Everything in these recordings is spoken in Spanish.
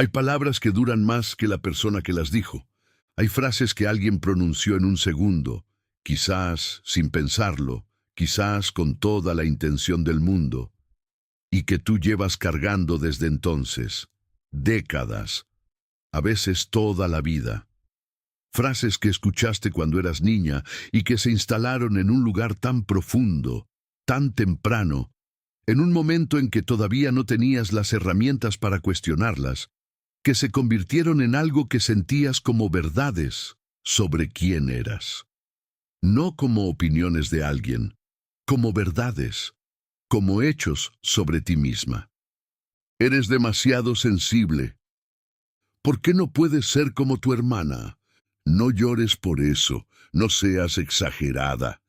Hay palabras que duran más que la persona que las dijo. Hay frases que alguien pronunció en un segundo, quizás sin pensarlo, quizás con toda la intención del mundo, y que tú llevas cargando desde entonces, décadas, a veces toda la vida. Frases que escuchaste cuando eras niña y que se instalaron en un lugar tan profundo, tan temprano, en un momento en que todavía no tenías las herramientas para cuestionarlas, que se convirtieron en algo que sentías como verdades sobre quién eras. No como opiniones de alguien, como verdades, como hechos sobre ti misma. Eres demasiado sensible. ¿Por qué no puedes ser como tu hermana? No llores por eso, no seas exagerada.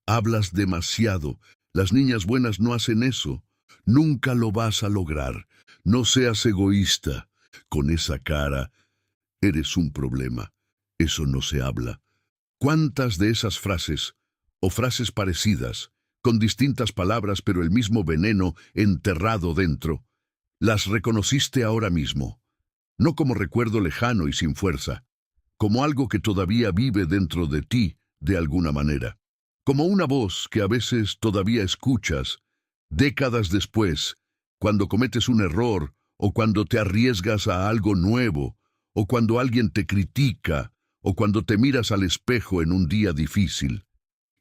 Hablas demasiado. Las niñas buenas no hacen eso. Nunca lo vas a lograr. No seas egoísta. Con esa cara, eres un problema. Eso no se habla. ¿Cuántas de esas frases, o frases parecidas, con distintas palabras pero el mismo veneno enterrado dentro, las reconociste ahora mismo? No como recuerdo lejano y sin fuerza, como algo que todavía vive dentro de ti de alguna manera, como una voz que a veces todavía escuchas, décadas después, cuando cometes un error o cuando te arriesgas a algo nuevo, o cuando alguien te critica, o cuando te miras al espejo en un día difícil.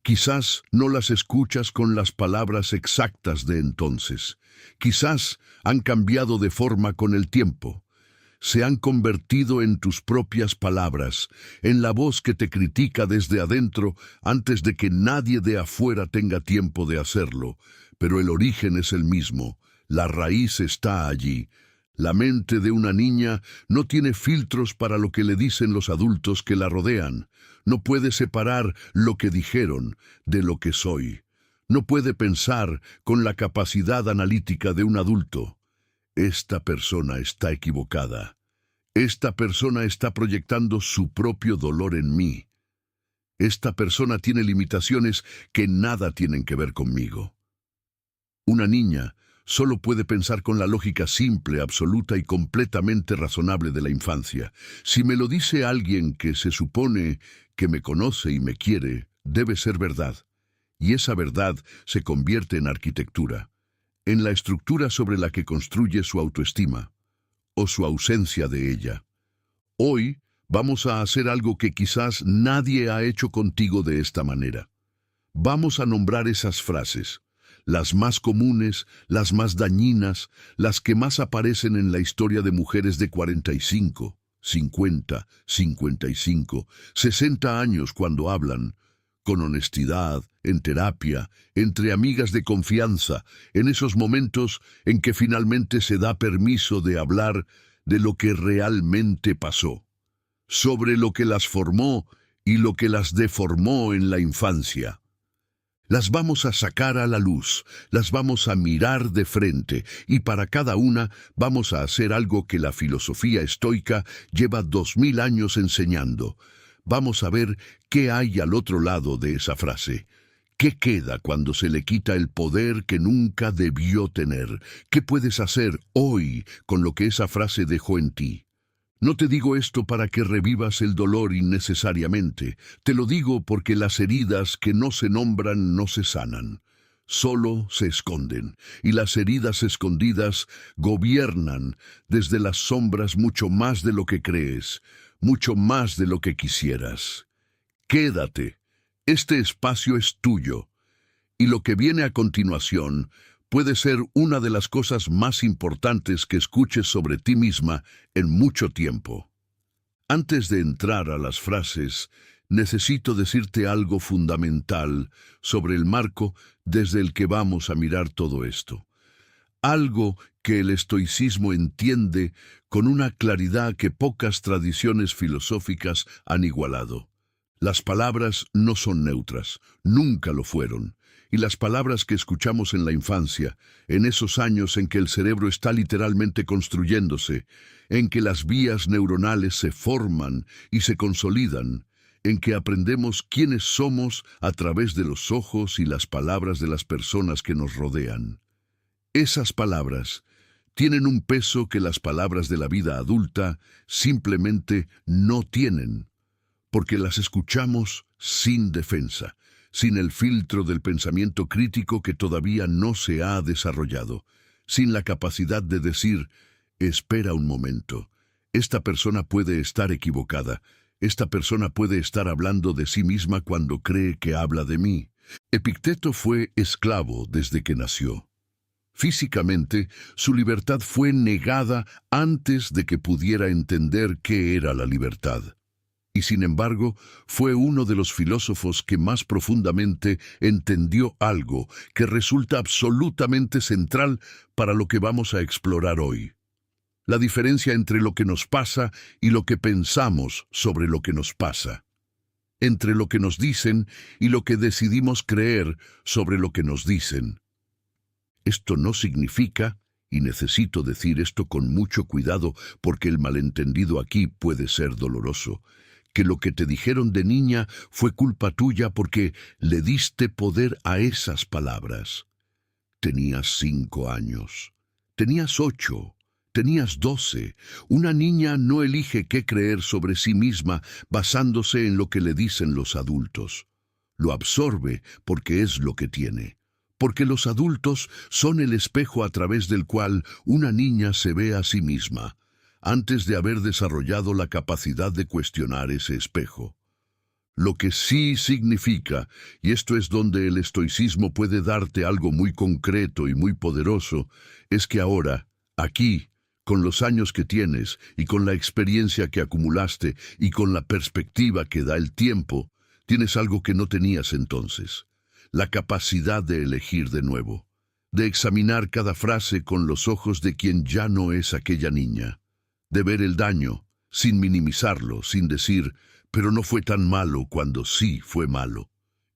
Quizás no las escuchas con las palabras exactas de entonces. Quizás han cambiado de forma con el tiempo. Se han convertido en tus propias palabras, en la voz que te critica desde adentro antes de que nadie de afuera tenga tiempo de hacerlo. Pero el origen es el mismo, la raíz está allí. La mente de una niña no tiene filtros para lo que le dicen los adultos que la rodean. No puede separar lo que dijeron de lo que soy. No puede pensar con la capacidad analítica de un adulto. Esta persona está equivocada. Esta persona está proyectando su propio dolor en mí. Esta persona tiene limitaciones que nada tienen que ver conmigo. Una niña solo puede pensar con la lógica simple, absoluta y completamente razonable de la infancia. Si me lo dice alguien que se supone que me conoce y me quiere, debe ser verdad. Y esa verdad se convierte en arquitectura, en la estructura sobre la que construye su autoestima, o su ausencia de ella. Hoy vamos a hacer algo que quizás nadie ha hecho contigo de esta manera. Vamos a nombrar esas frases, las más comunes, las más dañinas, las que más aparecen en la historia de mujeres de 45, 50, 55, 60 años cuando hablan, con honestidad, en terapia, entre amigas de confianza, en esos momentos en que finalmente se da permiso de hablar de lo que realmente pasó, sobre lo que las formó y lo que las deformó en la infancia. Las vamos a sacar a la luz, las vamos a mirar de frente, y para cada una vamos a hacer algo que la filosofía estoica lleva 2000 años enseñando. Vamos a ver qué hay al otro lado de esa frase. ¿Qué queda cuando se le quita el poder que nunca debió tener? ¿Qué puedes hacer hoy con lo que esa frase dejó en ti? No te digo esto para que revivas el dolor innecesariamente. Te lo digo porque las heridas que no se nombran no se sanan. Solo se esconden, y las heridas escondidas gobiernan desde las sombras mucho más de lo que crees, mucho más de lo que quisieras. Quédate. Este espacio es tuyo, y lo que viene a continuación puede ser una de las cosas más importantes que escuches sobre ti misma en mucho tiempo. Antes de entrar a las frases, necesito decirte algo fundamental sobre el marco desde el que vamos a mirar todo esto. Algo que el estoicismo entiende con una claridad que pocas tradiciones filosóficas han igualado. Las palabras no son neutras, nunca lo fueron. Y las palabras que escuchamos en la infancia, en esos años en que el cerebro está literalmente construyéndose, en que las vías neuronales se forman y se consolidan, en que aprendemos quiénes somos a través de los ojos y las palabras de las personas que nos rodean. Esas palabras Tienen un peso que las palabras de la vida adulta simplemente no tienen, porque las escuchamos sin defensa, sin el filtro del pensamiento crítico que todavía no se ha desarrollado, sin la capacidad de decir, espera un momento, esta persona puede estar equivocada, esta persona puede estar hablando de sí misma cuando cree que habla de mí. Epicteto fue esclavo desde que nació. Físicamente, su libertad fue negada antes de que pudiera entender qué era la libertad. Y sin embargo, fue uno de los filósofos que más profundamente entendió algo que resulta absolutamente central para lo que vamos a explorar hoy. La diferencia entre lo que nos pasa y lo que pensamos sobre lo que nos pasa. Entre lo que nos dicen y lo que decidimos creer sobre lo que nos dicen. Esto no significa, y necesito decir esto con mucho cuidado porque el malentendido aquí puede ser doloroso, que lo que te dijeron de niña fue culpa tuya porque le diste poder a esas palabras. Tenías 5 años, tenías 8, tenías 12. Una niña no elige qué creer sobre sí misma basándose en lo que le dicen los adultos. Lo absorbe porque es lo que tiene. Porque los adultos son el espejo a través del cual una niña se ve a sí misma, antes de haber desarrollado la capacidad de cuestionar ese espejo. Lo que sí significa, y esto es donde el estoicismo puede darte algo muy concreto y muy poderoso, es que ahora, aquí, con los años que tienes, y con la experiencia que acumulaste, y con la perspectiva que da el tiempo, tienes algo que no tenías entonces. La capacidad de elegir de nuevo, de examinar cada frase con los ojos de quien ya no es aquella niña, de ver el daño, sin minimizarlo, sin decir, pero no fue tan malo cuando sí fue malo,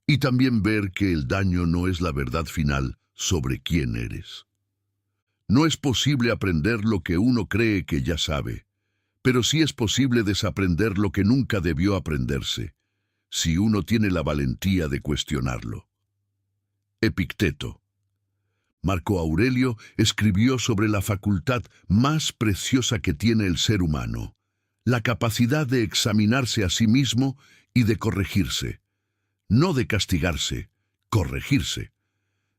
y también ver que el daño no es la verdad final sobre quién eres. No es posible aprender lo que uno cree que ya sabe, pero sí es posible desaprender lo que nunca debió aprenderse, si uno tiene la valentía de cuestionarlo. Epicteto. Marco Aurelio escribió sobre la facultad más preciosa que tiene el ser humano, la capacidad de examinarse a sí mismo y de corregirse. No de castigarse, corregirse.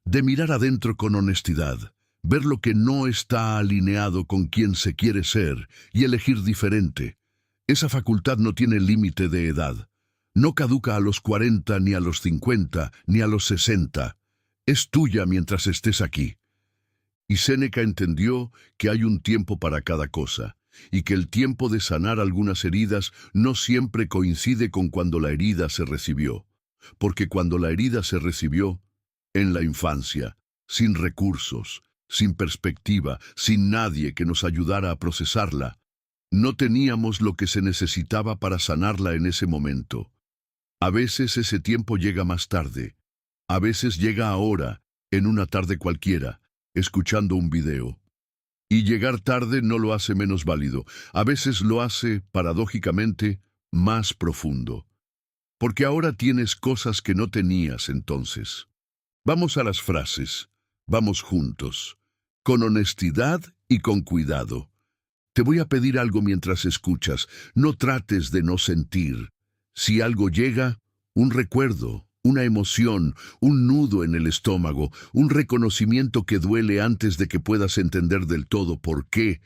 De mirar adentro con honestidad, ver lo que no está alineado con quien se quiere ser y elegir diferente. Esa facultad no tiene límite de edad. No caduca a los 40, ni a los 50, ni a los 60. Es tuya mientras estés aquí. Y Séneca entendió que hay un tiempo para cada cosa, y que el tiempo de sanar algunas heridas no siempre coincide con cuando la herida se recibió, porque cuando la herida se recibió, en la infancia, sin recursos, sin perspectiva, sin nadie que nos ayudara a procesarla, no teníamos lo que se necesitaba para sanarla en ese momento. A veces ese tiempo llega más tarde. A veces llega ahora, en una tarde cualquiera, escuchando un video. Y llegar tarde no lo hace menos válido. A veces lo hace, paradójicamente, más profundo. Porque ahora tienes cosas que no tenías entonces. Vamos a las frases. Vamos juntos. Con honestidad y con cuidado. Te voy a pedir algo mientras escuchas. No trates de no sentir. Si algo llega, un recuerdo, una emoción, un nudo en el estómago, un reconocimiento que duele antes de que puedas entender del todo por qué.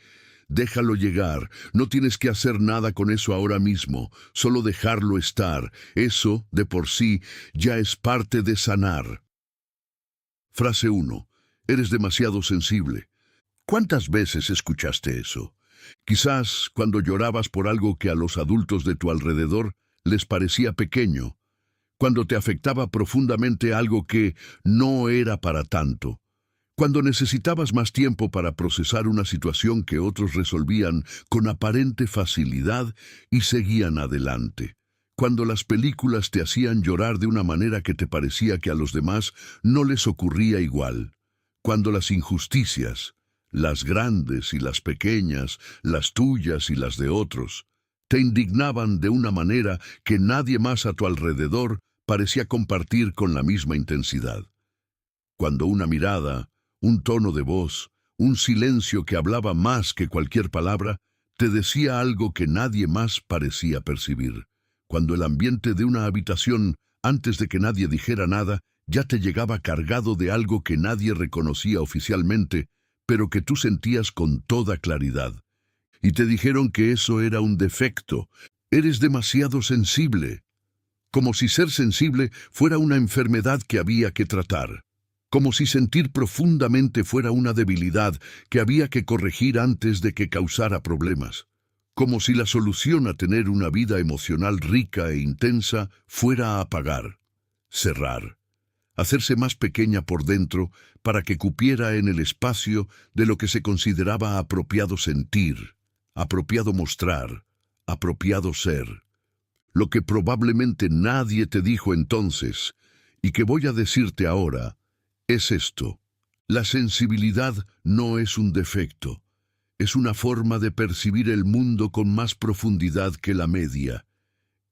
Déjalo llegar, no tienes que hacer nada con eso ahora mismo, solo dejarlo estar. Eso, de por sí, ya es parte de sanar. Frase 1. Eres demasiado sensible. ¿Cuántas veces escuchaste eso? Quizás cuando llorabas por algo que a los adultos de tu alrededor les parecía pequeño, cuando te afectaba profundamente algo que no era para tanto, cuando necesitabas más tiempo para procesar una situación que otros resolvían con aparente facilidad y seguían adelante, cuando las películas te hacían llorar de una manera que te parecía que a los demás no les ocurría igual, cuando las injusticias, las grandes y las pequeñas, las tuyas y las de otros, te indignaban de una manera que nadie más a tu alrededor parecía compartir con la misma intensidad. Cuando una mirada, un tono de voz, un silencio que hablaba más que cualquier palabra, te decía algo que nadie más parecía percibir. Cuando el ambiente de una habitación, antes de que nadie dijera nada, ya te llegaba cargado de algo que nadie reconocía oficialmente, pero que tú sentías con toda claridad. Y te dijeron que eso era un defecto. Eres demasiado sensible. Como si ser sensible fuera una enfermedad que había que tratar. Como si sentir profundamente fuera una debilidad que había que corregir antes de que causara problemas. Como si la solución a tener una vida emocional rica e intensa fuera apagar, cerrar, hacerse más pequeña por dentro para que cupiera en el espacio de lo que se consideraba apropiado sentir, apropiado mostrar, apropiado ser. Lo que probablemente nadie te dijo entonces, y que voy a decirte ahora, es esto: la sensibilidad no es un defecto, es una forma de percibir el mundo con más profundidad que la media.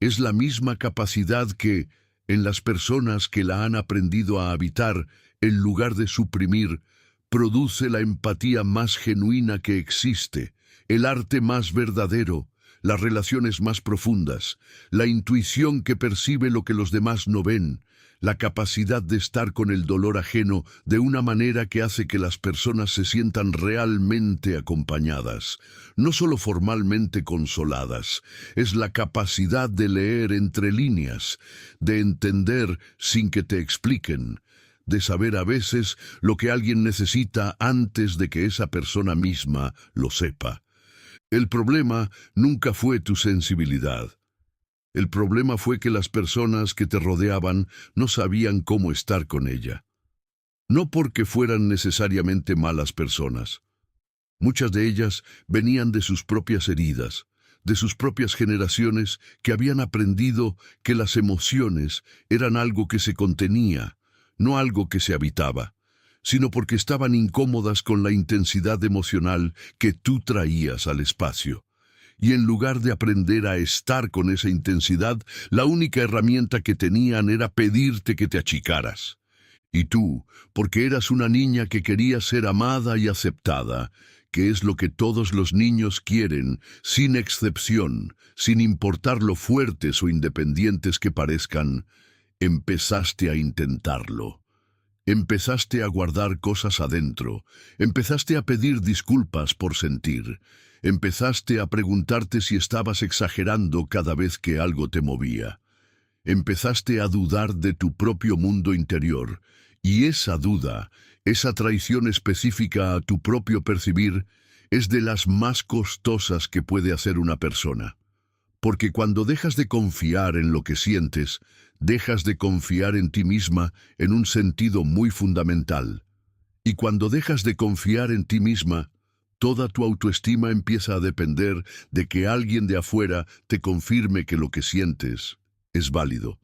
Es la misma capacidad que, en las personas que la han aprendido a habitar, en lugar de suprimir, produce la empatía más genuina que existe, el arte más verdadero, las relaciones más profundas, la intuición que percibe lo que los demás no ven, la capacidad de estar con el dolor ajeno de una manera que hace que las personas se sientan realmente acompañadas, no solo formalmente consoladas. Es la capacidad de leer entre líneas, de entender sin que te expliquen, de saber a veces lo que alguien necesita antes de que esa persona misma lo sepa. El problema nunca fue tu sensibilidad. El problema fue que las personas que te rodeaban no sabían cómo estar con ella. No porque fueran necesariamente malas personas. Muchas de ellas venían de sus propias heridas, de sus propias generaciones que habían aprendido que las emociones eran algo que se contenía, no algo que se habitaba, sino porque estaban incómodas con la intensidad emocional que tú traías al espacio. Y en lugar de aprender a estar con esa intensidad, la única herramienta que tenían era pedirte que te achicaras. Y tú, porque eras una niña que quería ser amada y aceptada, que es lo que todos los niños quieren, sin excepción, sin importar lo fuertes o independientes que parezcan, empezaste a intentarlo. Empezaste a guardar cosas adentro, empezaste a pedir disculpas por sentir, empezaste a preguntarte si estabas exagerando cada vez que algo te movía. Empezaste a dudar de tu propio mundo interior, y esa duda, esa traición específica a tu propio percibir, es de las más costosas que puede hacer una persona. Porque cuando dejas de confiar en lo que sientes, dejas de confiar en ti misma en un sentido muy fundamental. Y cuando dejas de confiar en ti misma, toda tu autoestima empieza a depender de que alguien de afuera te confirme que lo que sientes es válido.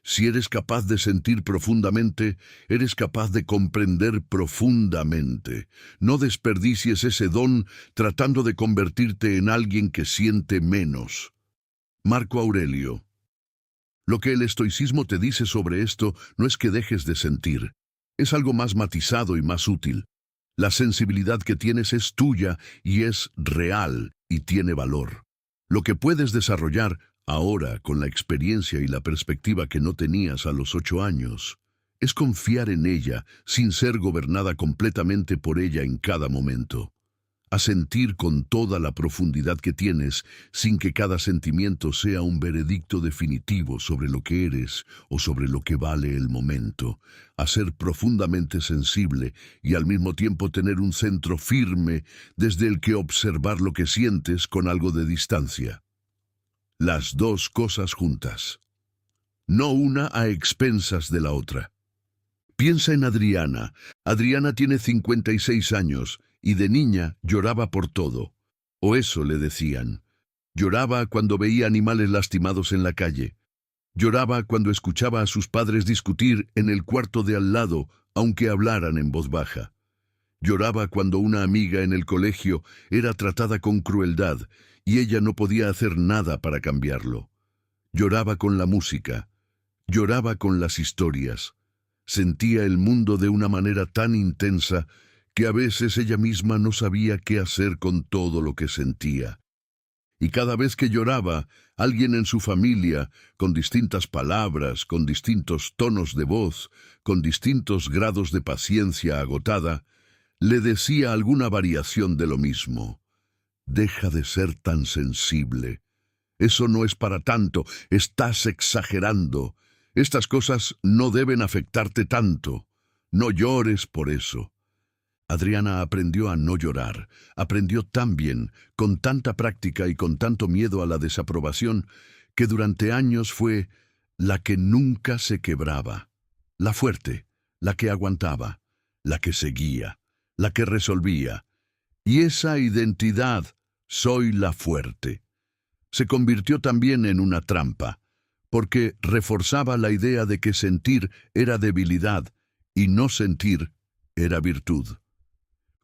Si eres capaz de sentir profundamente, eres capaz de comprender profundamente. No desperdicies ese don tratando de convertirte en alguien que siente menos. Marco Aurelio. Lo que el estoicismo te dice sobre esto no es que dejes de sentir. Es algo más matizado y más útil. La sensibilidad que tienes es tuya y es real y tiene valor. Lo que puedes desarrollar ahora, con la experiencia y la perspectiva que no tenías a los 8 años, es confiar en ella sin ser gobernada completamente por ella en cada momento. A sentir con toda la profundidad que tienes, sin que cada sentimiento sea un veredicto definitivo sobre lo que eres o sobre lo que vale el momento. A ser profundamente sensible y al mismo tiempo tener un centro firme desde el que observar lo que sientes con algo de distancia. Las dos cosas juntas. No una a expensas de la otra. Piensa en Adriana. Adriana tiene 56 años y de niña lloraba por todo. O eso le decían. Lloraba cuando veía animales lastimados en la calle. Lloraba cuando escuchaba a sus padres discutir en el cuarto de al lado, aunque hablaran en voz baja. Lloraba cuando una amiga en el colegio era tratada con crueldad y ella no podía hacer nada para cambiarlo. Lloraba con la música. Lloraba con las historias. Sentía el mundo de una manera tan intensa que a veces ella misma no sabía qué hacer con todo lo que sentía. Y cada vez que lloraba, alguien en su familia, con distintas palabras, con distintos tonos de voz, con distintos grados de paciencia agotada, le decía alguna variación de lo mismo. Deja de ser tan sensible. Eso no es para tanto, estás exagerando. Estas cosas no deben afectarte tanto. No llores por eso. Adriana aprendió a no llorar, aprendió tan bien, con tanta práctica y con tanto miedo a la desaprobación, que durante años fue la que nunca se quebraba, la fuerte, la que aguantaba, la que seguía, la que resolvía. Y esa identidad, soy la fuerte, se convirtió también en una trampa, porque reforzaba la idea de que sentir era debilidad y no sentir era virtud.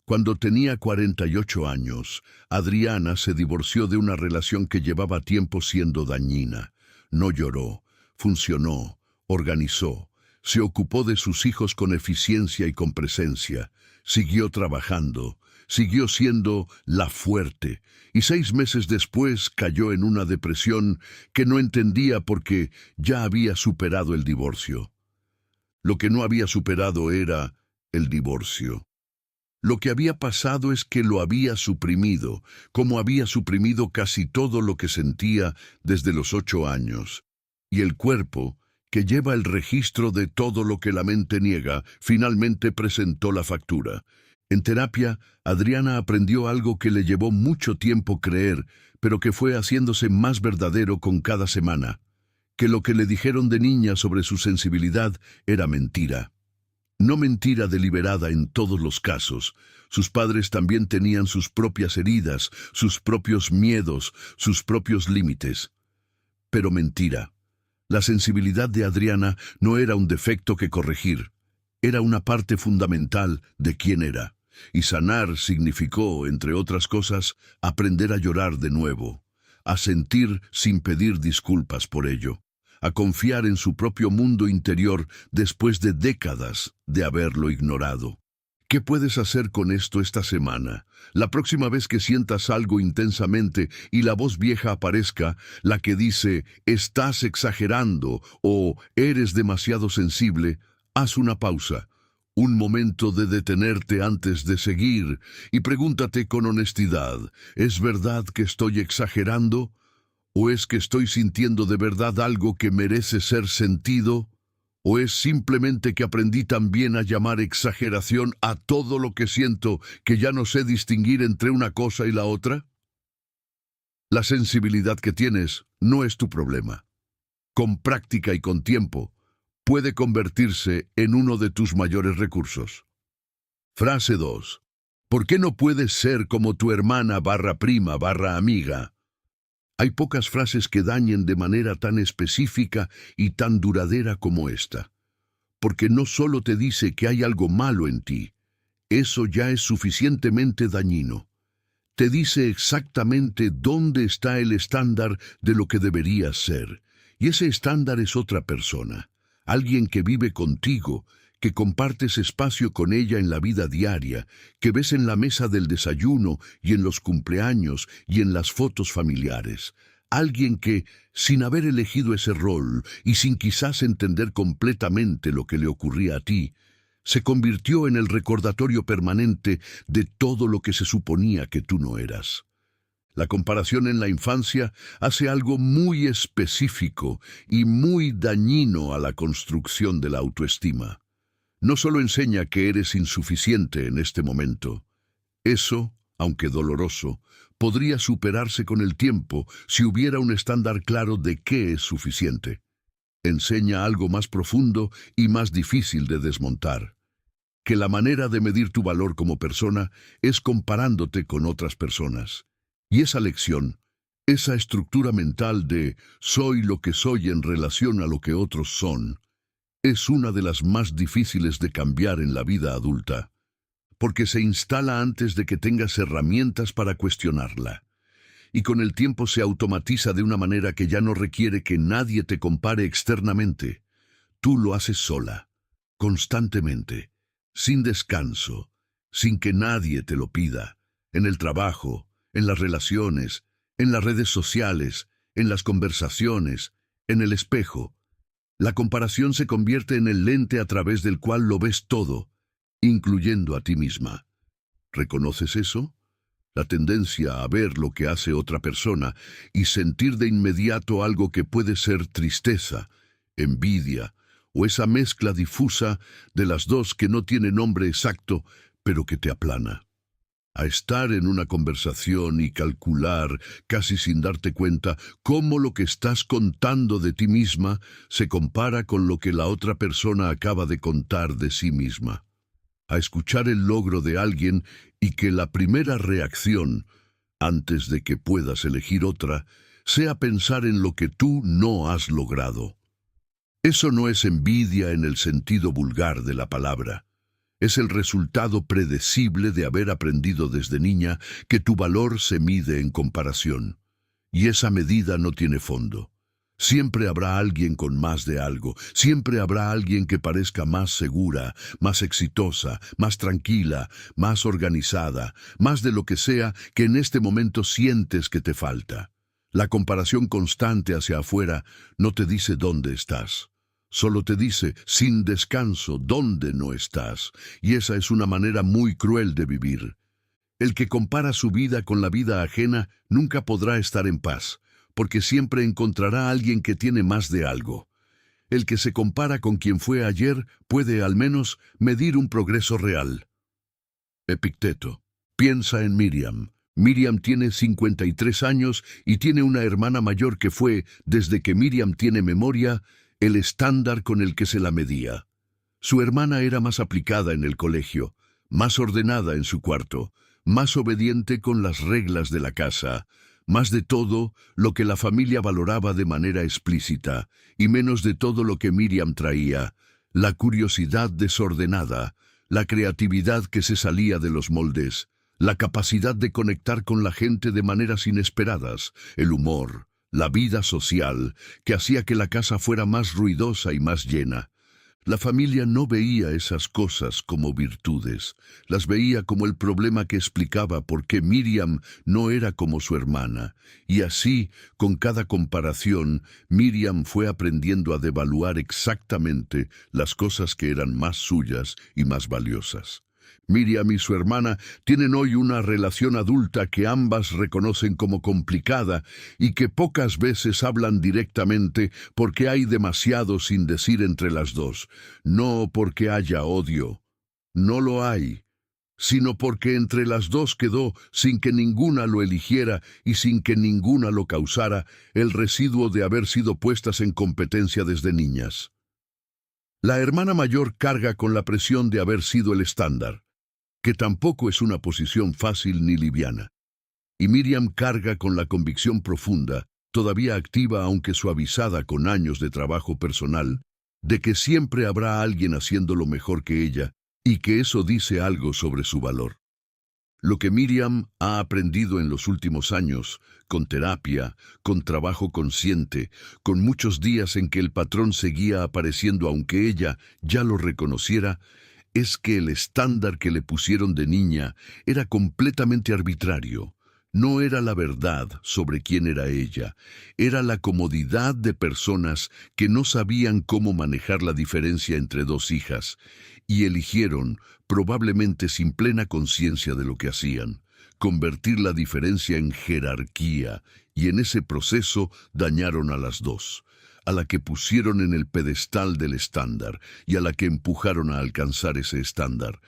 Cuando tenía 48 años, Adriana se divorció de una relación que llevaba tiempo siendo dañina. No lloró, funcionó, organizó, se ocupó de sus hijos con eficiencia y con presencia, siguió trabajando, siguió siendo la fuerte, y 6 meses después cayó en una depresión que no entendía porque ya había superado el divorcio. Lo que no había superado era el divorcio. Lo que había pasado es que lo había suprimido, como había suprimido casi todo lo que sentía desde los 8 años. Y el cuerpo, que lleva el registro de todo lo que la mente niega, finalmente presentó la factura. En terapia, Adriana aprendió algo que le llevó mucho tiempo creer, pero que fue haciéndose más verdadero con cada semana, que lo que le dijeron de niña sobre su sensibilidad era mentira. No mentira deliberada en todos los casos. Sus padres también tenían sus propias heridas, sus propios miedos, sus propios límites. Pero mentira. La sensibilidad de Adriana no era un defecto que corregir. Era una parte fundamental de quién era. Y sanar significó, entre otras cosas, aprender a llorar de nuevo, a sentir sin pedir disculpas por ello, a confiar en su propio mundo interior después de décadas de haberlo ignorado. ¿Qué puedes hacer con esto esta semana? La próxima vez que sientas algo intensamente y la voz vieja aparezca, la que dice, estás exagerando o eres demasiado sensible, haz una pausa, un momento de detenerte antes de seguir y pregúntate con honestidad, ¿es verdad que estoy exagerando? ¿O es que estoy sintiendo de verdad algo que merece ser sentido? ¿O es simplemente que aprendí también a llamar exageración a todo lo que siento que ya no sé distinguir entre una cosa y la otra? La sensibilidad que tienes no es tu problema. Con práctica y con tiempo, puede convertirse en uno de tus mayores recursos. Frase 2. ¿Por qué no puedes ser como tu hermana / prima / amiga? Hay pocas frases que dañen de manera tan específica y tan duradera como esta. Porque no solo te dice que hay algo malo en ti, eso ya es suficientemente dañino. Te dice exactamente dónde está el estándar de lo que deberías ser. Y ese estándar es otra persona, alguien que vive contigo, que compartes espacio con ella en la vida diaria, que ves en la mesa del desayuno y en los cumpleaños y en las fotos familiares. Alguien que, sin haber elegido ese rol y sin quizás entender completamente lo que le ocurría a ti, se convirtió en el recordatorio permanente de todo lo que se suponía que tú no eras. La comparación en la infancia hace algo muy específico y muy dañino a la construcción de la autoestima. No solo enseña que eres insuficiente en este momento. Eso, aunque doloroso, podría superarse con el tiempo si hubiera un estándar claro de qué es suficiente. Enseña algo más profundo y más difícil de desmontar. Que la manera de medir tu valor como persona es comparándote con otras personas. Y esa lección, esa estructura mental de soy lo que soy en relación a lo que otros son, es una de las más difíciles de cambiar en la vida adulta, porque se instala antes de que tengas herramientas para cuestionarla. Y con el tiempo se automatiza de una manera que ya no requiere que nadie te compare externamente. Tú lo haces sola, constantemente, sin descanso, sin que nadie te lo pida, en el trabajo, en las relaciones, en las redes sociales, en las conversaciones, en el espejo. La comparación se convierte en el lente a través del cual lo ves todo, incluyendo a ti misma. ¿Reconoces eso? La tendencia a ver lo que hace otra persona y sentir de inmediato algo que puede ser tristeza, envidia o esa mezcla difusa de las dos que no tiene nombre exacto, pero que te aplana. A estar en una conversación y calcular, casi sin darte cuenta, cómo lo que estás contando de ti misma se compara con lo que la otra persona acaba de contar de sí misma. A escuchar el logro de alguien y que la primera reacción, antes de que puedas elegir otra, sea pensar en lo que tú no has logrado. Eso no es envidia en el sentido vulgar de la palabra. Es el resultado predecible de haber aprendido desde niña que tu valor se mide en comparación. Y esa medida no tiene fondo. Siempre habrá alguien con más de algo, siempre habrá alguien que parezca más segura, más exitosa, más tranquila, más organizada, más de lo que sea que en este momento sientes que te falta. La comparación constante hacia afuera no te dice dónde estás. Solo te dice, sin descanso, dónde no estás, y esa es una manera muy cruel de vivir. El que compara su vida con la vida ajena nunca podrá estar en paz, porque siempre encontrará a alguien que tiene más de algo. El que se compara con quien fue ayer puede, al menos, medir un progreso real. Epicteto. Piensa en Miriam. Miriam tiene 53 años y tiene una hermana mayor que fue, desde que Miriam tiene memoria, el estándar con el que se la medía. Su hermana era más aplicada en el colegio, más ordenada en su cuarto, más obediente con las reglas de la casa, más de todo lo que la familia valoraba de manera explícita, y menos de todo lo que Miriam traía, la curiosidad desordenada, la creatividad que se salía de los moldes, la capacidad de conectar con la gente de maneras inesperadas, el humor, la vida social, que hacía que la casa fuera más ruidosa y más llena. La familia no veía esas cosas como virtudes, las veía como el problema que explicaba por qué Miriam no era como su hermana, y así, con cada comparación, Miriam fue aprendiendo a devaluar exactamente las cosas que eran más suyas y más valiosas. Miriam y su hermana tienen hoy una relación adulta que ambas reconocen como complicada y que pocas veces hablan directamente porque hay demasiado sin decir entre las dos, no porque haya odio. No lo hay, sino porque entre las dos quedó, sin que ninguna lo eligiera y sin que ninguna lo causara, el residuo de haber sido puestas en competencia desde niñas. La hermana mayor carga con la presión de haber sido el estándar, que tampoco es una posición fácil ni liviana. Y Miriam carga con la convicción profunda, todavía activa aunque suavizada con años de trabajo personal, de que siempre habrá alguien haciéndolo mejor que ella, y que eso dice algo sobre su valor. Lo que Miriam ha aprendido en los últimos años, con terapia, con trabajo consciente, con muchos días en que el patrón seguía apareciendo aunque ella ya lo reconociera, es que el estándar que le pusieron de niña era completamente arbitrario. No era la verdad sobre quién era ella, era la comodidad de personas que no sabían cómo manejar la diferencia entre dos hijas, y eligieron, probablemente sin plena conciencia de lo que hacían, convertir la diferencia en jerarquía, y en ese proceso dañaron a las dos, a la que pusieron en el pedestal del estándar y a la que empujaron a alcanzar ese estándar.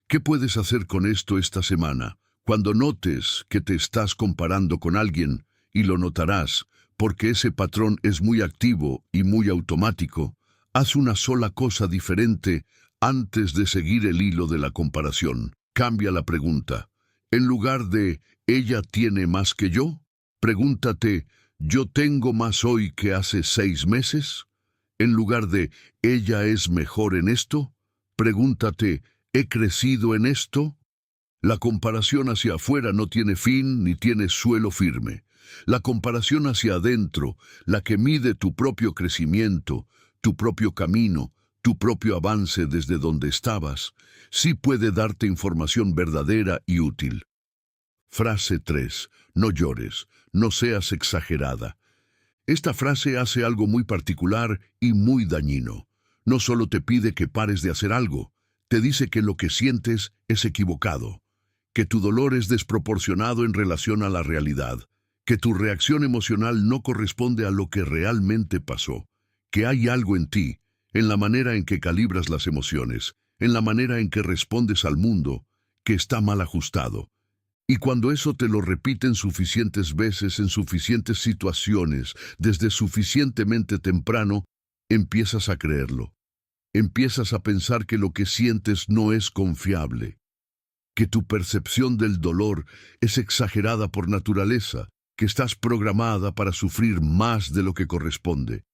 ¿Qué puedes hacer con esto esta semana? Cuando notes que te estás comparando con alguien, y lo notarás, porque ese patrón es muy activo y muy automático, haz una sola cosa diferente antes de seguir el hilo de la comparación. Cambia la pregunta. En lugar de «¿Ella tiene más que yo?», pregúntate «¿Yo tengo más hoy que hace 6 meses?». En lugar de «¿Ella es mejor en esto?», pregúntate «¿He crecido en esto?». La comparación hacia afuera no tiene fin ni tiene suelo firme. La comparación hacia adentro, la que mide tu propio crecimiento, tu propio camino, tu propio avance desde donde estabas, sí puede darte información verdadera y útil. Frase 3. No llores, no seas exagerada. Esta frase hace algo muy particular y muy dañino. No solo te pide que pares de hacer algo, te dice que lo que sientes es equivocado, que tu dolor es desproporcionado en relación a la realidad, que tu reacción emocional no corresponde a lo que realmente pasó, que hay algo en ti, en la manera en que calibras las emociones, en la manera en que respondes al mundo, que está mal ajustado. Y cuando eso te lo repiten suficientes veces en suficientes situaciones, desde suficientemente temprano, empiezas a creerlo. Empiezas a pensar que lo que sientes no es confiable, que tu percepción del dolor es exagerada por naturaleza, que estás programada para sufrir más de lo que corresponde,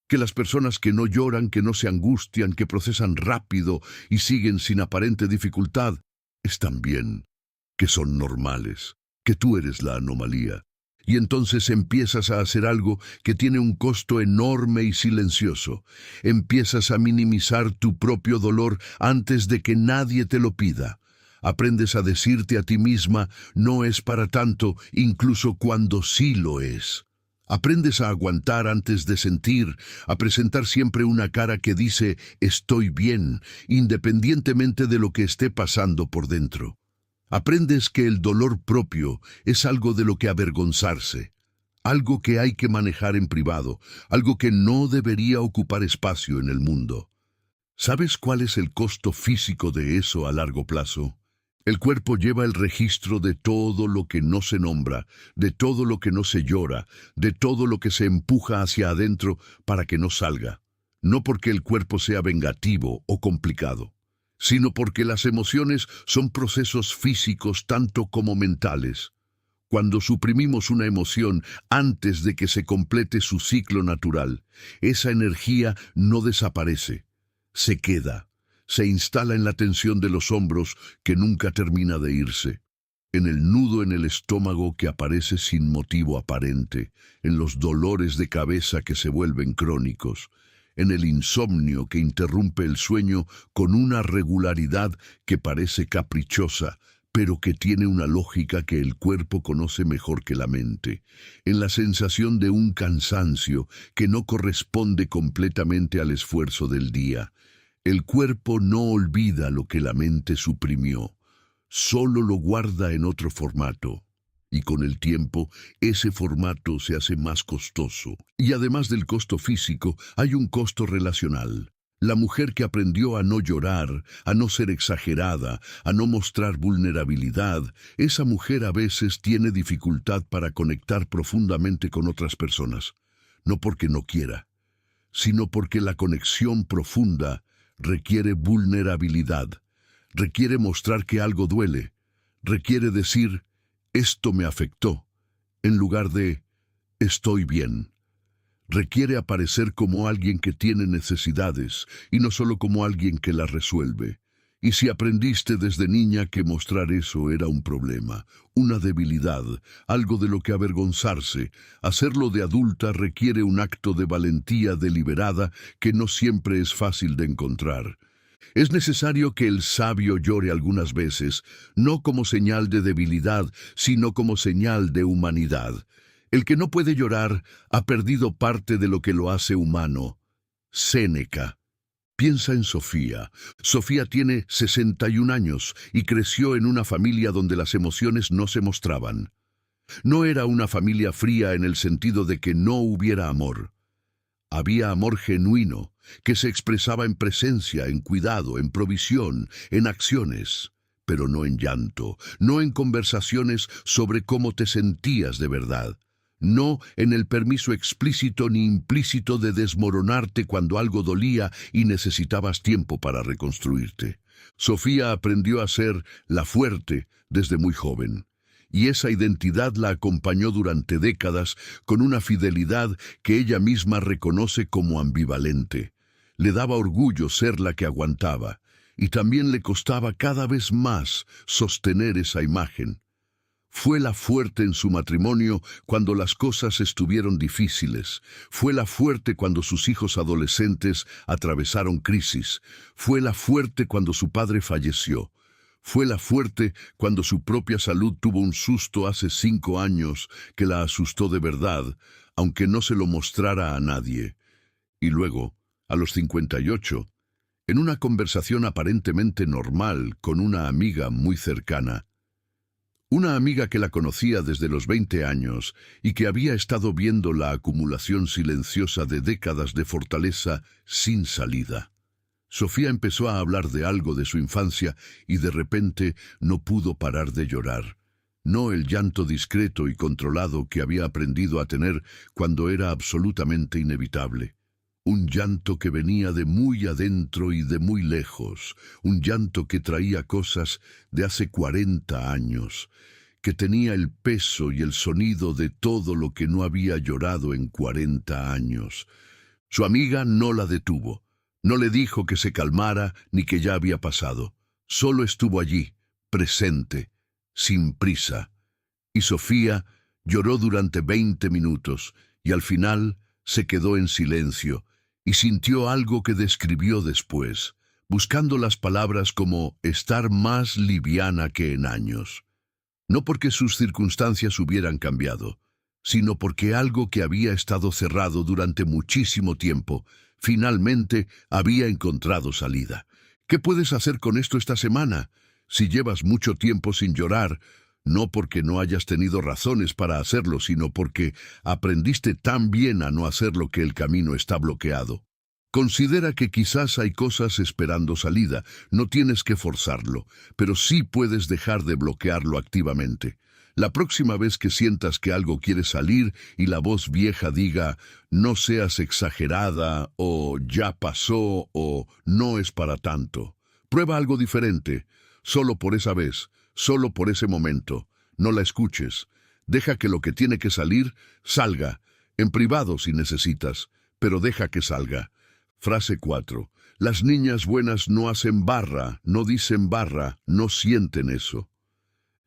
que las personas que no lloran, que no se angustian, que procesan rápido y siguen sin aparente dificultad, están bien, que son normales, que tú eres la anomalía. Y entonces empiezas a hacer algo que tiene un costo enorme y silencioso. Empiezas a minimizar tu propio dolor antes de que nadie te lo pida. Aprendes a decirte a ti misma, no es para tanto, incluso cuando sí lo es. Aprendes a aguantar antes de sentir, a presentar siempre una cara que dice, estoy bien, independientemente de lo que esté pasando por dentro. Aprendes que el dolor propio es algo de lo que avergonzarse, algo que hay que manejar en privado, algo que no debería ocupar espacio en el mundo. ¿Sabes cuál es el costo físico de eso a largo plazo? El cuerpo lleva el registro de todo lo que no se nombra, de todo lo que no se llora, de todo lo que se empuja hacia adentro para que no salga. No porque el cuerpo sea vengativo o complicado, sino porque las emociones son procesos físicos tanto como mentales. Cuando suprimimos una emoción antes de que se complete su ciclo natural, esa energía no desaparece, se queda, se instala en la tensión de los hombros que nunca termina de irse, en el nudo en el estómago que aparece sin motivo aparente, en los dolores de cabeza que se vuelven crónicos, en el insomnio que interrumpe el sueño con una regularidad que parece caprichosa, pero que tiene una lógica que el cuerpo conoce mejor que la mente, en la sensación de un cansancio que no corresponde completamente al esfuerzo del día. El cuerpo no olvida lo que la mente suprimió, solo lo guarda en otro formato. Y con el tiempo, ese formato se hace más costoso. Y además del costo físico, hay un costo relacional. La mujer que aprendió a no llorar, a no ser exagerada, a no mostrar vulnerabilidad, esa mujer a veces tiene dificultad para conectar profundamente con otras personas. No porque no quiera, sino porque la conexión profunda requiere vulnerabilidad, requiere mostrar que algo duele, requiere decir, esto me afectó, en lugar de, estoy bien. Requiere aparecer como alguien que tiene necesidades y no solo como alguien que las resuelve. Y si aprendiste desde niña que mostrar eso era un problema, una debilidad, algo de lo que avergonzarse, hacerlo de adulta requiere un acto de valentía deliberada que no siempre es fácil de encontrar. Es necesario que el sabio llore algunas veces, no como señal de debilidad, sino como señal de humanidad. El que no puede llorar ha perdido parte de lo que lo hace humano. Séneca. Piensa en Sofía. Sofía tiene 61 años y creció en una familia donde las emociones no se mostraban. No era una familia fría en el sentido de que no hubiera amor. Había amor genuino, que se expresaba en presencia, en cuidado, en provisión, en acciones, pero no en llanto, no en conversaciones sobre cómo te sentías de verdad, no en el permiso explícito ni implícito de desmoronarte cuando algo dolía y necesitabas tiempo para reconstruirte. Sofía aprendió a ser la fuerte desde muy joven. Y esa identidad la acompañó durante décadas con una fidelidad que ella misma reconoce como ambivalente. Le daba orgullo ser la que aguantaba, y también le costaba cada vez más sostener esa imagen. Fue la fuerte en su matrimonio cuando las cosas estuvieron difíciles. Fue la fuerte cuando sus hijos adolescentes atravesaron crisis. Fue la fuerte cuando su padre falleció. Fue la fuerte cuando su propia salud tuvo un susto hace 5 años que la asustó de verdad, aunque no se lo mostrara a nadie. Y luego, a los 58, en una conversación aparentemente normal con una amiga muy cercana, una amiga que la conocía desde los 20 años y que había estado viendo la acumulación silenciosa de décadas de fortaleza sin salida. Sofía empezó a hablar de algo de su infancia y de repente no pudo parar de llorar. No el llanto discreto y controlado que había aprendido a tener cuando era absolutamente inevitable. Un llanto que venía de muy adentro y de muy lejos, un llanto que traía cosas de hace 40 años, que tenía el peso y el sonido de todo lo que no había llorado en 40 años. Su amiga no la detuvo, no le dijo que se calmara ni que ya había pasado. Solo estuvo allí, presente, sin prisa. Y Sofía lloró durante 20 minutos y al final se quedó en silencio y sintió algo que describió después, buscando las palabras como estar más liviana que en años. No porque sus circunstancias hubieran cambiado, sino porque algo que había estado cerrado durante muchísimo tiempo, finalmente había encontrado salida. ¿Qué puedes hacer con esto esta semana? Si llevas mucho tiempo sin llorar, no porque no hayas tenido razones para hacerlo, sino porque aprendiste tan bien a no hacerlo que el camino está bloqueado. Considera que quizás hay cosas esperando salida, no tienes que forzarlo, pero sí puedes dejar de bloquearlo activamente. La próxima vez que sientas que algo quiere salir y la voz vieja diga, no seas exagerada, o ya pasó, o no es para tanto. Prueba algo diferente, solo por esa vez. Solo por ese momento. No la escuches. Deja que lo que tiene que salir, salga. En privado si necesitas, pero deja que salga. Frase 4. Las niñas buenas no hacen barra, no dicen barra, no sienten eso.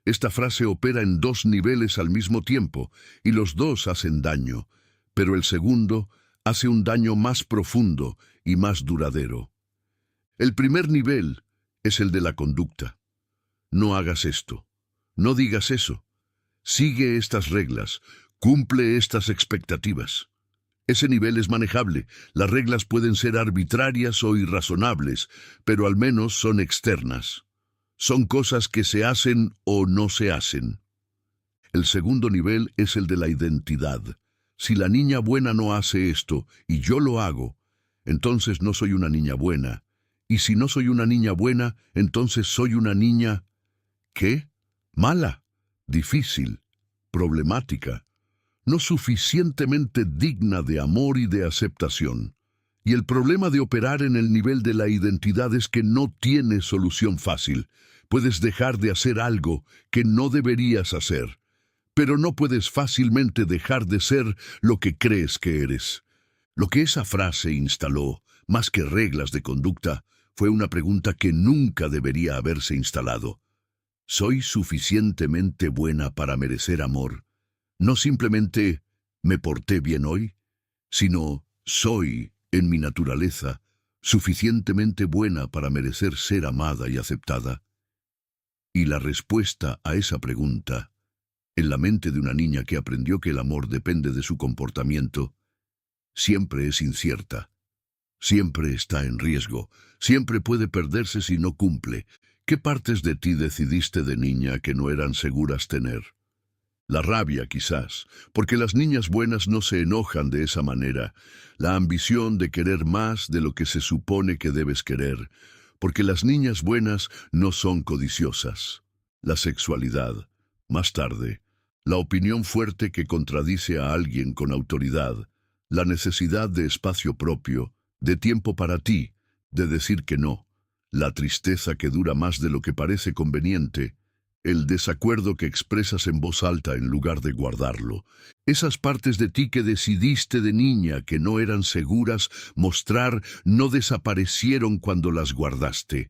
Esta frase opera en 2 niveles al mismo tiempo, y los 2 hacen daño, pero el segundo hace un daño más profundo y más duradero. El primer nivel es el de la conducta. No hagas esto, no digas eso, sigue estas reglas, cumple estas expectativas. Ese nivel es manejable, las reglas pueden ser arbitrarias o irrazonables, pero al menos son externas. Son cosas que se hacen o no se hacen. El segundo nivel es el de la identidad. Si la niña buena no hace esto y yo lo hago, entonces no soy una niña buena. Y si no soy una niña buena, entonces soy una niña... ¿Qué? Mala, difícil, problemática, no suficientemente digna de amor y de aceptación. Y el problema de operar en el nivel de la identidad es que no tiene solución fácil. Puedes dejar de hacer algo que no deberías hacer, pero no puedes fácilmente dejar de ser lo que crees que eres. Lo que esa frase instaló, más que reglas de conducta, fue una pregunta que nunca debería haberse instalado. ¿Soy suficientemente buena para merecer amor? No simplemente me porté bien hoy, sino soy, en mi naturaleza, suficientemente buena para merecer ser amada y aceptada. Y la respuesta a esa pregunta, en la mente de una niña que aprendió que el amor depende de su comportamiento, siempre es incierta. Siempre está en riesgo, siempre puede perderse si no cumple. ¿Qué partes de ti decidiste de niña que no eran seguras tener? La rabia, quizás, porque las niñas buenas no se enojan de esa manera. La ambición de querer más de lo que se supone que debes querer, porque las niñas buenas no son codiciosas. La sexualidad, más tarde, la opinión fuerte que contradice a alguien con autoridad, la necesidad de espacio propio, de tiempo para ti, de decir que no. La tristeza que dura más de lo que parece conveniente, el desacuerdo que expresas en voz alta en lugar de guardarlo, esas partes de ti que decidiste de niña que no eran seguras mostrar no desaparecieron cuando las guardaste,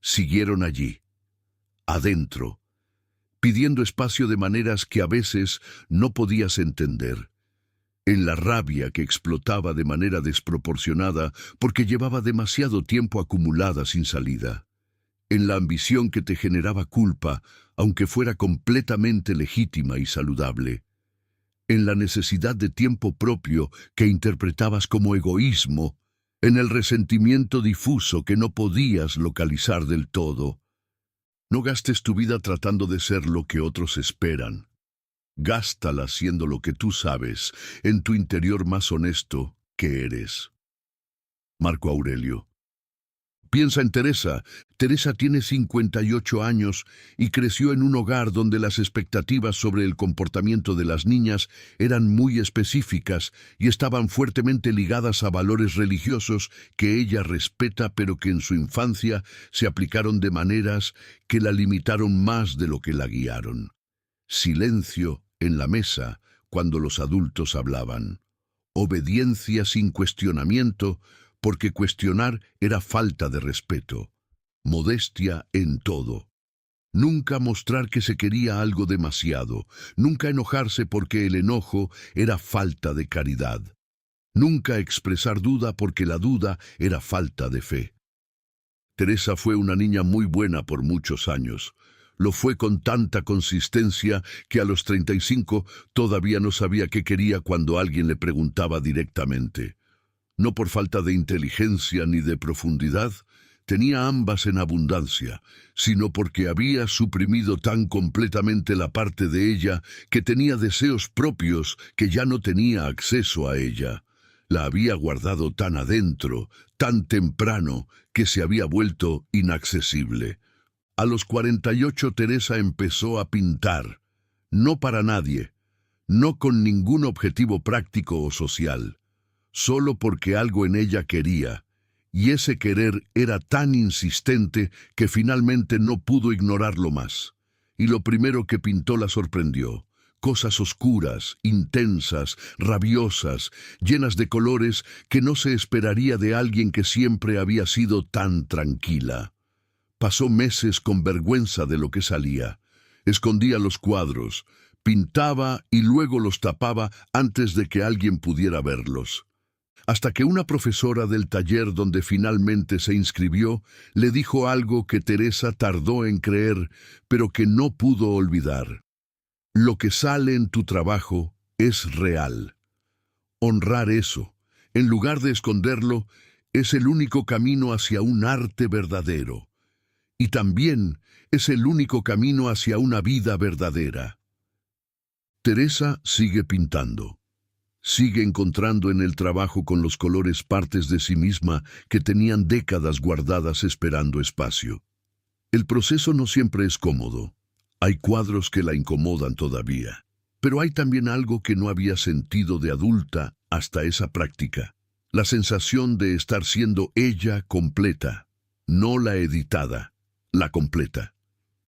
siguieron allí, adentro, pidiendo espacio de maneras que a veces no podías entender. En la rabia que explotaba de manera desproporcionada porque llevaba demasiado tiempo acumulada sin salida. En la ambición que te generaba culpa, aunque fuera completamente legítima y saludable. En la necesidad de tiempo propio que interpretabas como egoísmo, en el resentimiento difuso que no podías localizar del todo. No gastes tu vida tratando de ser lo que otros esperan. Gástala siendo lo que tú sabes, en tu interior más honesto que eres. Marco Aurelio. Piensa en Teresa. Teresa tiene 58 años y creció en un hogar donde las expectativas sobre el comportamiento de las niñas eran muy específicas y estaban fuertemente ligadas a valores religiosos que ella respeta, pero que en su infancia se aplicaron de maneras que la limitaron más de lo que la guiaron. Silencio en la mesa cuando los adultos hablaban. Obediencia sin cuestionamiento, porque cuestionar era falta de respeto. Modestia en todo. Nunca mostrar que se quería algo demasiado. Nunca enojarse porque el enojo era falta de caridad. Nunca expresar duda porque la duda era falta de fe. Teresa fue una niña muy buena por muchos años. Lo fue con tanta consistencia que a los 35 todavía no sabía qué quería cuando alguien le preguntaba directamente. No por falta de inteligencia ni de profundidad, tenía ambas en abundancia, sino porque había suprimido tan completamente la parte de ella que tenía deseos propios que ya no tenía acceso a ella. La había guardado tan adentro, tan temprano, que se había vuelto inaccesible. A los 48 Teresa empezó a pintar, no para nadie, no con ningún objetivo práctico o social. Solo porque algo en ella quería, y ese querer era tan insistente que finalmente no pudo ignorarlo más. Y lo primero que pintó la sorprendió. Cosas oscuras, intensas, rabiosas, llenas de colores que no se esperaría de alguien que siempre había sido tan tranquila. Pasó meses con vergüenza de lo que salía. Escondía los cuadros, pintaba y luego los tapaba antes de que alguien pudiera verlos. Hasta que una profesora del taller donde finalmente se inscribió le dijo algo que Teresa tardó en creer, pero que no pudo olvidar. Lo que sale en tu trabajo es real. Honrar eso, en lugar de esconderlo, es el único camino hacia un arte verdadero. Y también es el único camino hacia una vida verdadera. Teresa sigue pintando. Sigue encontrando en el trabajo con los colores partes de sí misma que tenían décadas guardadas esperando espacio. El proceso no siempre es cómodo. Hay cuadros que la incomodan todavía. Pero hay también algo que no había sentido de adulta hasta esa práctica. La sensación de estar siendo ella completa, no la editada, la completa.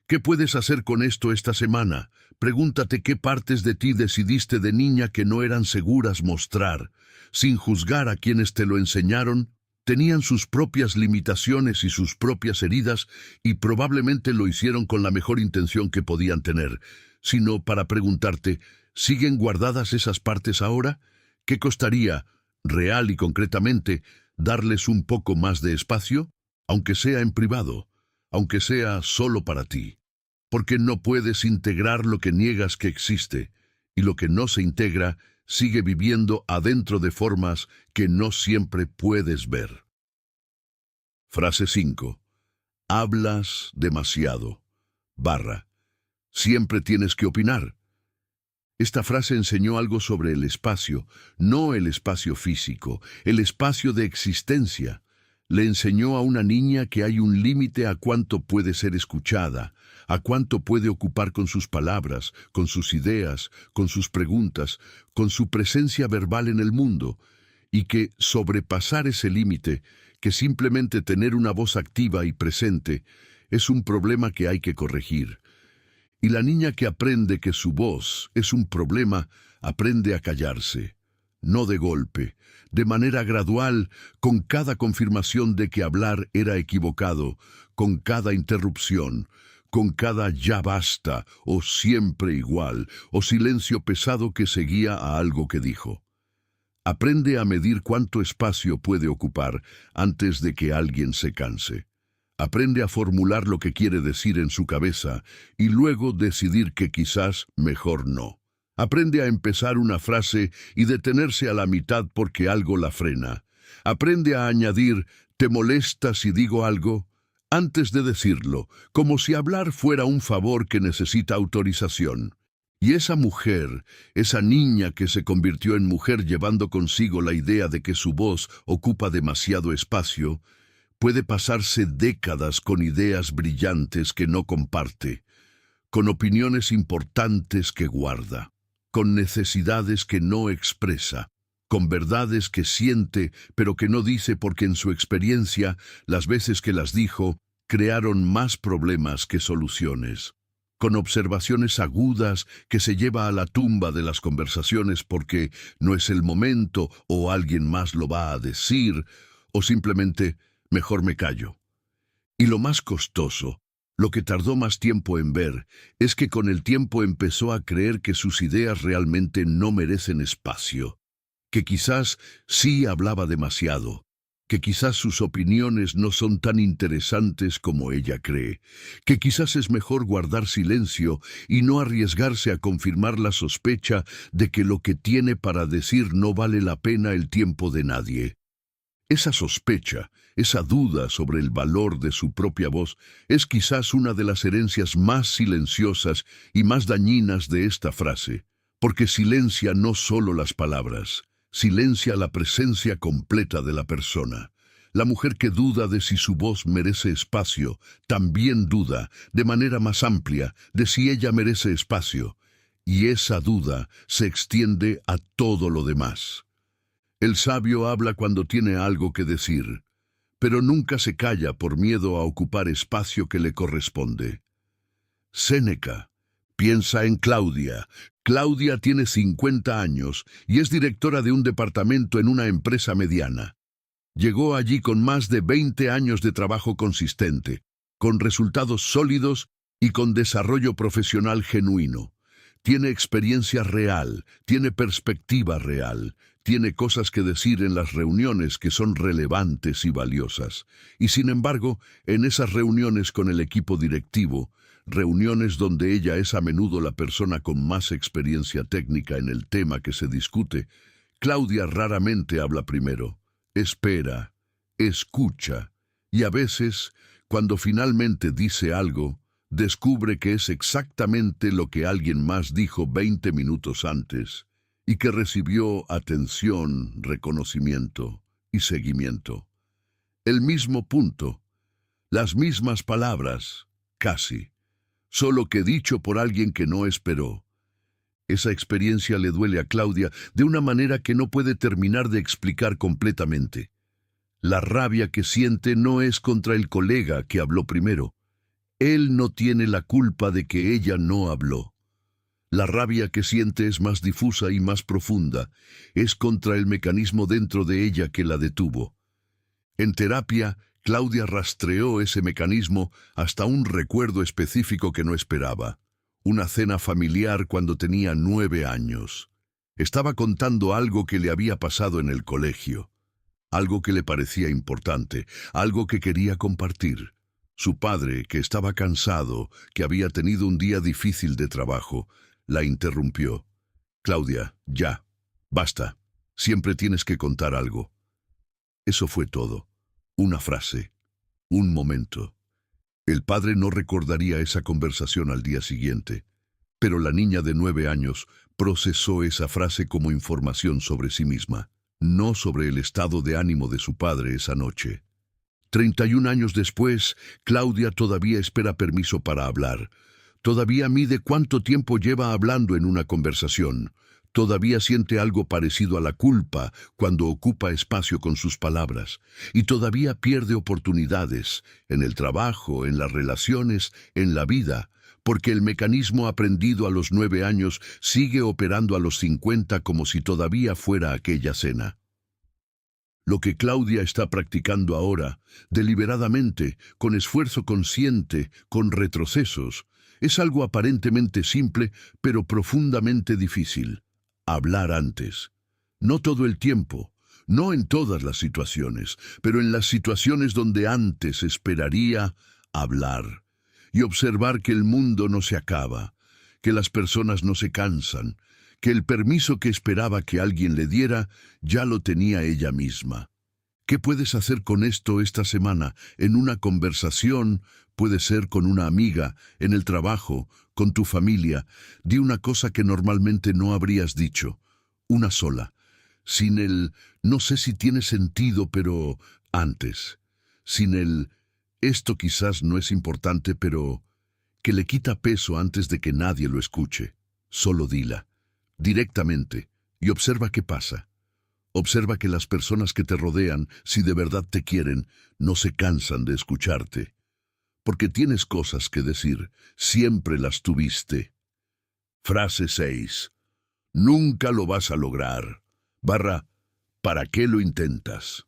¿Qué puedes hacer con esto esta semana? Pregúntate qué partes de ti decidiste de niña que no eran seguras mostrar. Sin juzgar a quienes te lo enseñaron, tenían sus propias limitaciones y sus propias heridas y probablemente lo hicieron con la mejor intención que podían tener, sino para preguntarte, ¿siguen guardadas esas partes ahora? ¿Qué costaría, real y concretamente, darles un poco más de espacio? Aunque sea en privado, aunque sea solo para ti. Porque no puedes integrar lo que niegas que existe, y lo que no se integra sigue viviendo adentro de formas que no siempre puedes ver. Frase 5. Hablas demasiado. Siempre tienes que opinar. Esta frase enseñó algo sobre el espacio, no el espacio físico, el espacio de existencia. Le enseñó a una niña que hay un límite a cuánto puede ser escuchada, a cuánto puede ocupar con sus palabras, con sus ideas, con sus preguntas, con su presencia verbal en el mundo, y que sobrepasar ese límite, que simplemente tener una voz activa y presente, es un problema que hay que corregir. Y la niña que aprende que su voz es un problema, aprende a callarse. No de golpe, de manera gradual, con cada confirmación de que hablar era equivocado, con cada interrupción, con cada ya basta, o siempre igual, o silencio pesado que seguía a algo que dijo. Aprende a medir cuánto espacio puede ocupar antes de que alguien se canse. Aprende a formular lo que quiere decir en su cabeza y luego decidir que quizás mejor no. Aprende a empezar una frase y detenerse a la mitad porque algo la frena. Aprende a añadir «¿te molesta si digo algo?», antes de decirlo, como si hablar fuera un favor que necesita autorización. Y esa mujer, esa niña que se convirtió en mujer llevando consigo la idea de que su voz ocupa demasiado espacio, puede pasarse décadas con ideas brillantes que no comparte, con opiniones importantes que guarda, con necesidades que no expresa, con verdades que siente pero que no dice porque en su experiencia, las veces que las dijo, crearon más problemas que soluciones, con observaciones agudas que se lleva a la tumba de las conversaciones porque no es el momento o alguien más lo va a decir, o simplemente mejor me callo. Y lo más costoso, lo que tardó más tiempo en ver, es que con el tiempo empezó a creer que sus ideas realmente no merecen espacio, que quizás sí hablaba demasiado, que quizás sus opiniones no son tan interesantes como ella cree, que quizás es mejor guardar silencio y no arriesgarse a confirmar la sospecha de que lo que tiene para decir no vale la pena el tiempo de nadie. Esa sospecha, esa duda sobre el valor de su propia voz, es quizás una de las herencias más silenciosas y más dañinas de esta frase, porque silencia no solo las palabras, silencia la presencia completa de la persona. La mujer que duda de si su voz merece espacio, también duda, de manera más amplia, de si ella merece espacio, y esa duda se extiende a todo lo demás. El sabio habla cuando tiene algo que decir, pero nunca se calla por miedo a ocupar espacio que le corresponde. Séneca piensa en Claudia. Claudia tiene 50 años y es directora de un departamento en una empresa mediana. Llegó allí con más de 20 años de trabajo consistente, con resultados sólidos y con desarrollo profesional genuino. Tiene experiencia real, tiene perspectiva real, tiene cosas que decir en las reuniones que son relevantes y valiosas. Y sin embargo, en esas reuniones con el equipo directivo, reuniones donde ella es a menudo la persona con más experiencia técnica en el tema que se discute, Claudia raramente habla primero. Espera, escucha, y a veces, cuando finalmente dice algo, descubre que es exactamente lo que alguien más dijo 20 minutos antes, y que recibió atención, reconocimiento y seguimiento. El mismo punto, las mismas palabras, casi, solo que dicho por alguien que no esperó. Esa experiencia le duele a Claudia de una manera que no puede terminar de explicar completamente. La rabia que siente no es contra el colega que habló primero. Él no tiene la culpa de que ella no habló. La rabia que siente es más difusa y más profunda. Es contra el mecanismo dentro de ella que la detuvo. En terapia, Claudia rastreó ese mecanismo hasta un recuerdo específico que no esperaba. Una cena familiar cuando tenía 9 años. Estaba contando algo que le había pasado en el colegio. Algo que le parecía importante, algo que quería compartir. Su padre, que estaba cansado, que había tenido un día difícil de trabajo, la interrumpió. Claudia, ya, basta. Siempre tienes que contar algo. Eso fue todo. Una frase. Un momento. El padre no recordaría esa conversación al día siguiente, pero la niña de 9 años procesó esa frase como información sobre sí misma, no sobre el estado de ánimo de su padre esa noche. 31 años después, Claudia todavía espera permiso para hablar. Todavía mide cuánto tiempo lleva hablando en una conversación. Todavía siente algo parecido a la culpa cuando ocupa espacio con sus palabras. Y todavía pierde oportunidades en el trabajo, en las relaciones, en la vida, porque el mecanismo aprendido a los 9 años sigue operando a los 50 como si todavía fuera aquella cena. Lo que Claudia está practicando ahora, deliberadamente, con esfuerzo consciente, con retrocesos, es algo aparentemente simple, pero profundamente difícil. Hablar antes. No todo el tiempo, no en todas las situaciones, pero en las situaciones donde antes esperaría hablar y observar que el mundo no se acaba, que las personas no se cansan, que el permiso que esperaba que alguien le diera ya lo tenía ella misma. ¿Qué puedes hacer con esto esta semana? En una conversación, puede ser con una amiga, en el trabajo, con tu familia. Di una cosa que normalmente no habrías dicho. Una sola. Sin el no sé si tiene sentido, pero antes. Sin el esto quizás no es importante, pero que le quita peso antes de que nadie lo escuche. Solo dila, directamente, y observa qué pasa. Observa que las personas que te rodean, si de verdad te quieren, no se cansan de escucharte. Porque tienes cosas que decir, siempre las tuviste. Frase 6. Nunca lo vas a lograr. ¿Para qué lo intentas?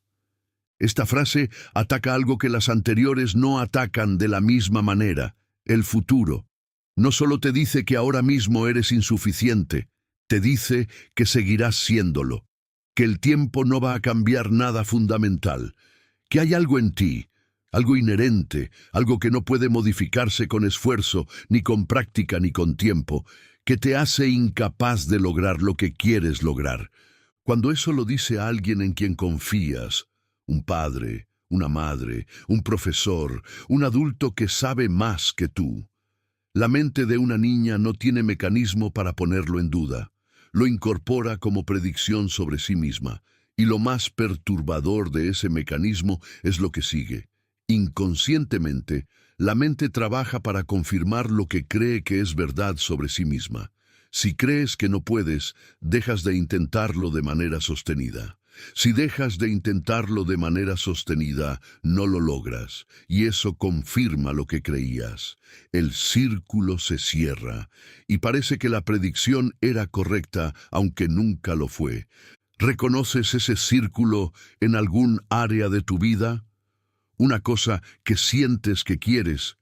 Esta frase ataca algo que las anteriores no atacan de la misma manera, el futuro. No solo te dice que ahora mismo eres insuficiente, te dice que seguirás siéndolo, que el tiempo no va a cambiar nada fundamental, que hay algo en ti, algo inherente, algo que no puede modificarse con esfuerzo, ni con práctica, ni con tiempo, que te hace incapaz de lograr lo que quieres lograr. Cuando eso lo dice a alguien en quien confías, un padre, una madre, un profesor, un adulto que sabe más que tú, la mente de una niña no tiene mecanismo para ponerlo en duda. Lo incorpora como predicción sobre sí misma, y lo más perturbador de ese mecanismo es lo que sigue. Inconscientemente, la mente trabaja para confirmar lo que cree que es verdad sobre sí misma. Si crees que no puedes, dejas de intentarlo de manera sostenida. Si dejas de intentarlo de manera sostenida, no lo logras, y eso confirma lo que creías. El círculo se cierra, y parece que la predicción era correcta, aunque nunca lo fue. ¿Reconoces ese círculo en algún área de tu vida? Una cosa que sientes que quieres,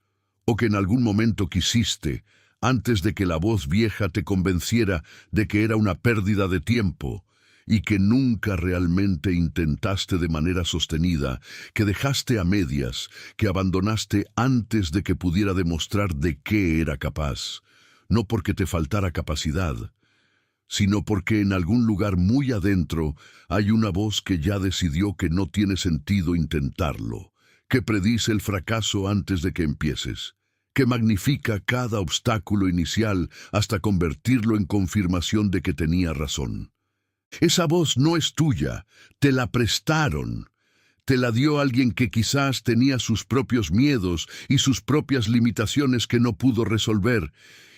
o que en algún momento quisiste, antes de que la voz vieja te convenciera de que era una pérdida de tiempo, y que nunca realmente intentaste de manera sostenida, que dejaste a medias, que abandonaste antes de que pudiera demostrar de qué era capaz, no porque te faltara capacidad, sino porque en algún lugar muy adentro hay una voz que ya decidió que no tiene sentido intentarlo, que predice el fracaso antes de que empieces, que magnifica cada obstáculo inicial hasta convertirlo en confirmación de que tenía razón. Esa voz no es tuya, te la prestaron. Te la dio alguien que quizás tenía sus propios miedos y sus propias limitaciones que no pudo resolver,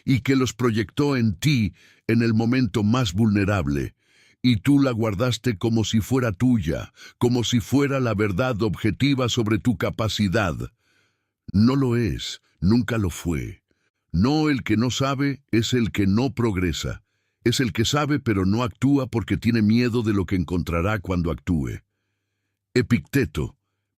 y que los proyectó en ti en el momento más vulnerable, y tú la guardaste como si fuera tuya, como si fuera la verdad objetiva sobre tu capacidad. No lo es, nunca lo fue. No, el que no sabe es el que no progresa. Es el que sabe pero no actúa porque tiene miedo de lo que encontrará cuando actúe. Epicteto.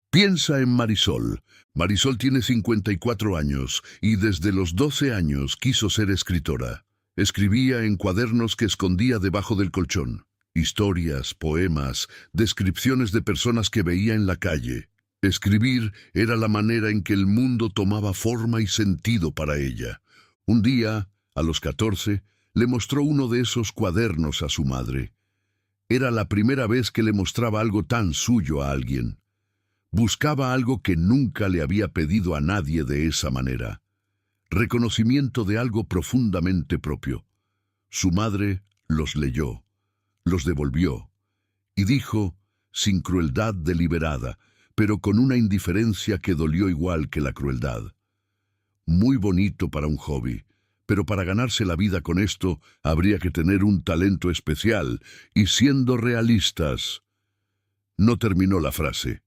Piensa en Marisol. Marisol tiene 54 años y desde los 12 años quiso ser escritora. Escribía en cuadernos que escondía debajo del colchón. Historias, poemas, descripciones de personas que veía en la calle. Escribir era la manera en que el mundo tomaba forma y sentido para ella. Un día, a los 14, le mostró uno de esos cuadernos a su madre. Era la primera vez que le mostraba algo tan suyo a alguien. Buscaba algo que nunca le había pedido a nadie de esa manera. Reconocimiento de algo profundamente propio. Su madre los leyó, los devolvió, y dijo, sin crueldad deliberada, pero con una indiferencia que dolió igual que la crueldad: muy bonito para un hobby, pero para ganarse la vida con esto habría que tener un talento especial, y siendo realistas. No terminó la frase.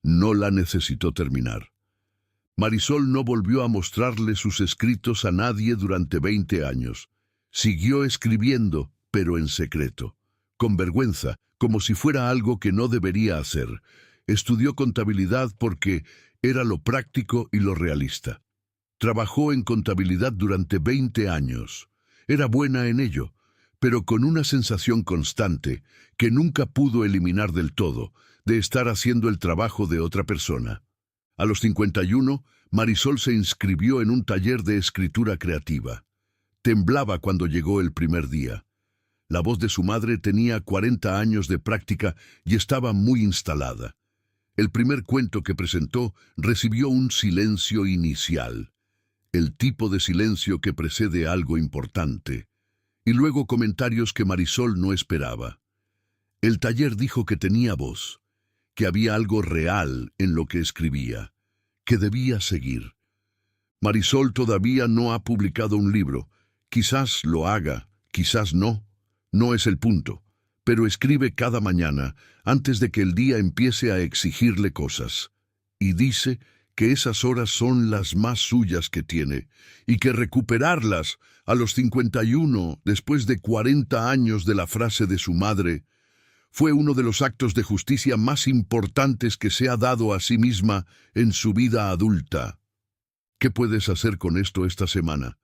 No la necesitó terminar. Marisol no volvió a mostrarle sus escritos a nadie durante 20 años. Siguió escribiendo, pero en secreto. con vergüenza, como si fuera algo que no debería hacer. Estudió contabilidad porque era lo práctico y lo realista. Trabajó en contabilidad durante 20 años. Era buena en ello, pero con una sensación constante, que nunca pudo eliminar del todo, de estar haciendo el trabajo de otra persona. A los 51, Marisol se inscribió en un taller de escritura creativa. Temblaba cuando llegó el primer día. La voz de su madre tenía 40 años de práctica y estaba muy instalada. El primer cuento que presentó recibió un silencio inicial, el tipo de silencio que precede algo importante, y luego comentarios que Marisol no esperaba. El taller dijo que tenía voz, que había algo real en lo que escribía, que debía seguir. Marisol todavía no ha publicado un libro. Quizás lo haga, quizás no. No es el punto. Pero escribe cada mañana, antes de que el día empiece a exigirle cosas. Y dice que esas horas son las más suyas que tiene, y que recuperarlas a los 51, después de 40 años de la frase de su madre, fue uno de los actos de justicia más importantes que se ha dado a sí misma en su vida adulta. ¿Qué puedes hacer con esto esta semana?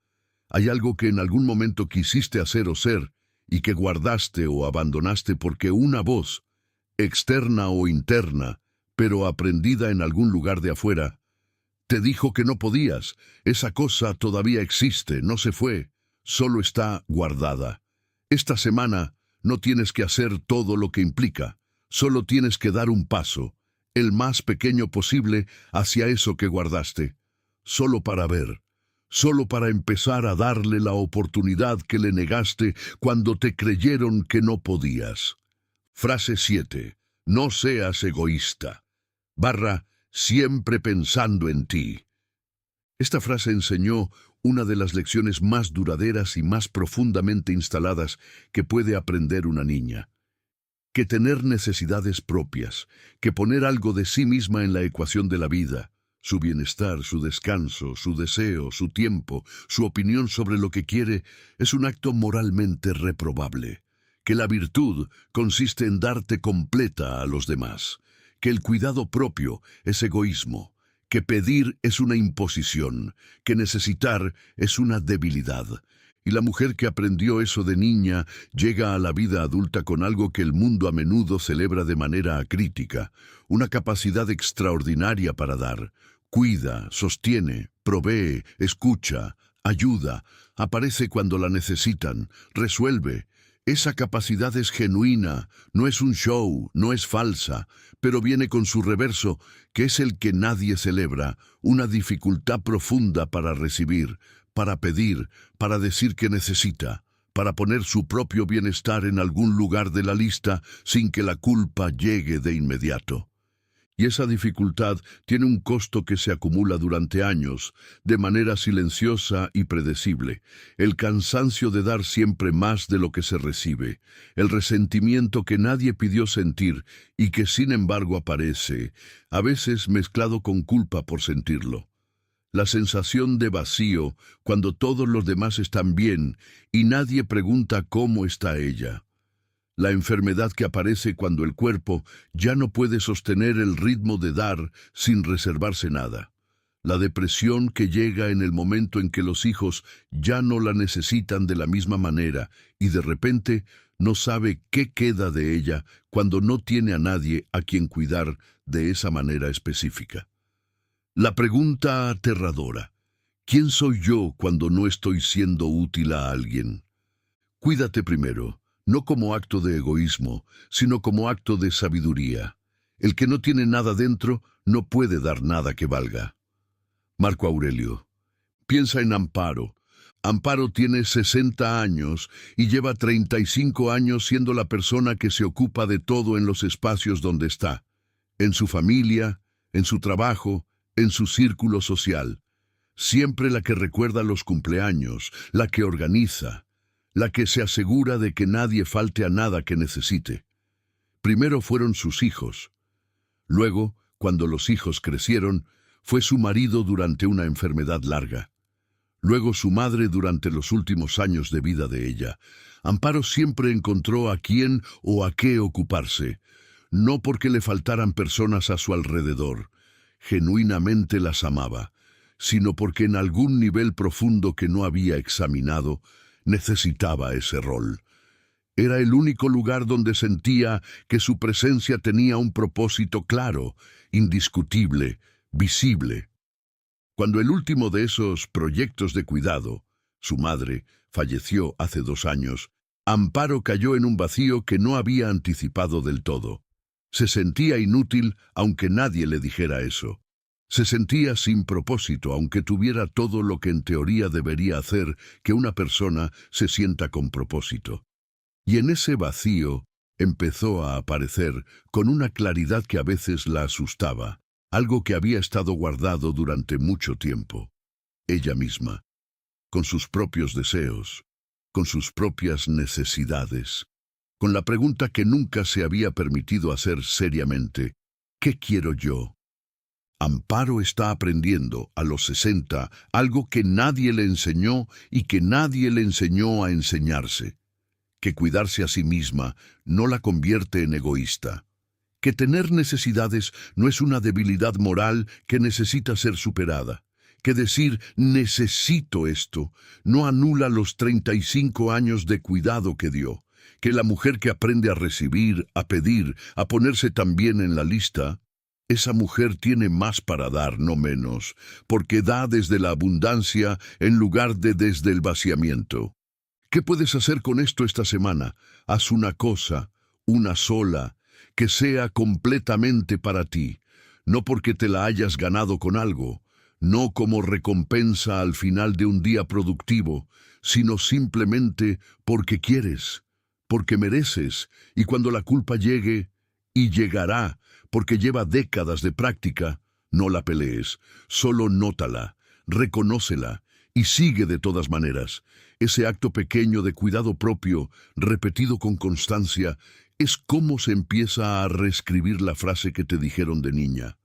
¿Hay algo que en algún momento quisiste hacer o ser y que guardaste o abandonaste porque una voz, externa o interna, pero aprendida en algún lugar de afuera, te dijo que no podías? Esa cosa todavía existe, no se fue, solo está guardada. Esta semana no tienes que hacer todo lo que implica, solo tienes que dar un paso, el más pequeño posible, hacia eso que guardaste, solo para ver, solo para empezar a darle la oportunidad que le negaste cuando te creyeron que no podías. Frase 7. No seas egoísta. Siempre pensando en ti. Esta frase enseñó una de las lecciones más duraderas y más profundamente instaladas que puede aprender una niña. Que tener necesidades propias, que poner algo de sí misma en la ecuación de la vida, su bienestar, su descanso, su deseo, su tiempo, su opinión sobre lo que quiere, es un acto moralmente reprobable. Que la virtud consiste en darte completa a los demás. Que el cuidado propio es egoísmo. Que pedir es una imposición, que necesitar es una debilidad. Y la mujer que aprendió eso de niña llega a la vida adulta con algo que el mundo a menudo celebra de manera acrítica, una capacidad extraordinaria para dar. Cuida, sostiene, provee, escucha, ayuda, aparece cuando la necesitan, resuelve. Esa capacidad es genuina, no es un show, no es falsa, pero viene con su reverso, que es el que nadie celebra, una dificultad profunda para recibir, para pedir, para decir que necesita, para poner su propio bienestar en algún lugar de la lista sin que la culpa llegue de inmediato. Y esa dificultad tiene un costo que se acumula durante años, de manera silenciosa y predecible. El cansancio de dar siempre más de lo que se recibe, el resentimiento que nadie pidió sentir y que sin embargo aparece, a veces mezclado con culpa por sentirlo. La sensación de vacío cuando todos los demás están bien y nadie pregunta cómo está ella. La enfermedad que aparece cuando el cuerpo ya no puede sostener el ritmo de dar sin reservarse nada. La depresión que llega en el momento en que los hijos ya no la necesitan de la misma manera y de repente no sabe qué queda de ella cuando no tiene a nadie a quien cuidar de esa manera específica. La pregunta aterradora: ¿quién soy yo cuando no estoy siendo útil a alguien? Cuídate primero. No como acto de egoísmo, sino como acto de sabiduría. El que no tiene nada dentro no puede dar nada que valga. Marco Aurelio. Piensa en Amparo. Amparo tiene 60 años y lleva 35 años siendo la persona que se ocupa de todo en los espacios donde está. En su familia, en su trabajo, en su círculo social. Siempre la que recuerda los cumpleaños, la que organiza, la que se asegura de que nadie falte a nada que necesite. Primero fueron sus hijos. Luego, cuando los hijos crecieron, fue su marido durante una enfermedad larga. luego su madre durante los últimos años de vida de ella. Amparo siempre encontró a quién o a qué ocuparse, no porque le faltaran personas a su alrededor, genuinamente las amaba, sino porque en algún nivel profundo que no había examinado, necesitaba ese rol. Era el único lugar donde sentía que su presencia tenía un propósito claro, indiscutible, visible. Cuando el último de esos proyectos de cuidado, su madre, falleció hace 2 años, Amparo cayó en un vacío que no había anticipado del todo. Se sentía inútil aunque nadie le dijera eso. Se sentía sin propósito aunque tuviera todo lo que en teoría debería hacer que una persona se sienta con propósito. Y en ese vacío empezó a aparecer, con una claridad que a veces la asustaba, algo que había estado guardado durante mucho tiempo. Ella misma, con sus propios deseos, con sus propias necesidades, con la pregunta que nunca se había permitido hacer seriamente: ¿qué quiero yo? Amparo está aprendiendo, a los 60, algo que nadie le enseñó y que nadie le enseñó a enseñarse: que cuidarse a sí misma no la convierte en egoísta, que tener necesidades no es una debilidad moral que necesita ser superada, que decir necesito esto no anula los 35 años de cuidado que dio, que la mujer que aprende a recibir, a pedir, a ponerse también en la lista, esa mujer tiene más para dar, no menos, porque da desde la abundancia en lugar de desde el vaciamiento. ¿Qué puedes hacer con esto esta semana? Haz una cosa, una sola, que sea completamente para ti, no porque te la hayas ganado con algo, no como recompensa al final de un día productivo, sino simplemente porque quieres, porque mereces, y cuando la culpa llegue, y llegará, porque lleva décadas de práctica, no la pelees, solo nótala, reconócela, y sigue de todas maneras. Ese acto pequeño de cuidado propio, repetido con constancia, es como se empieza a reescribir la frase que te dijeron de niña.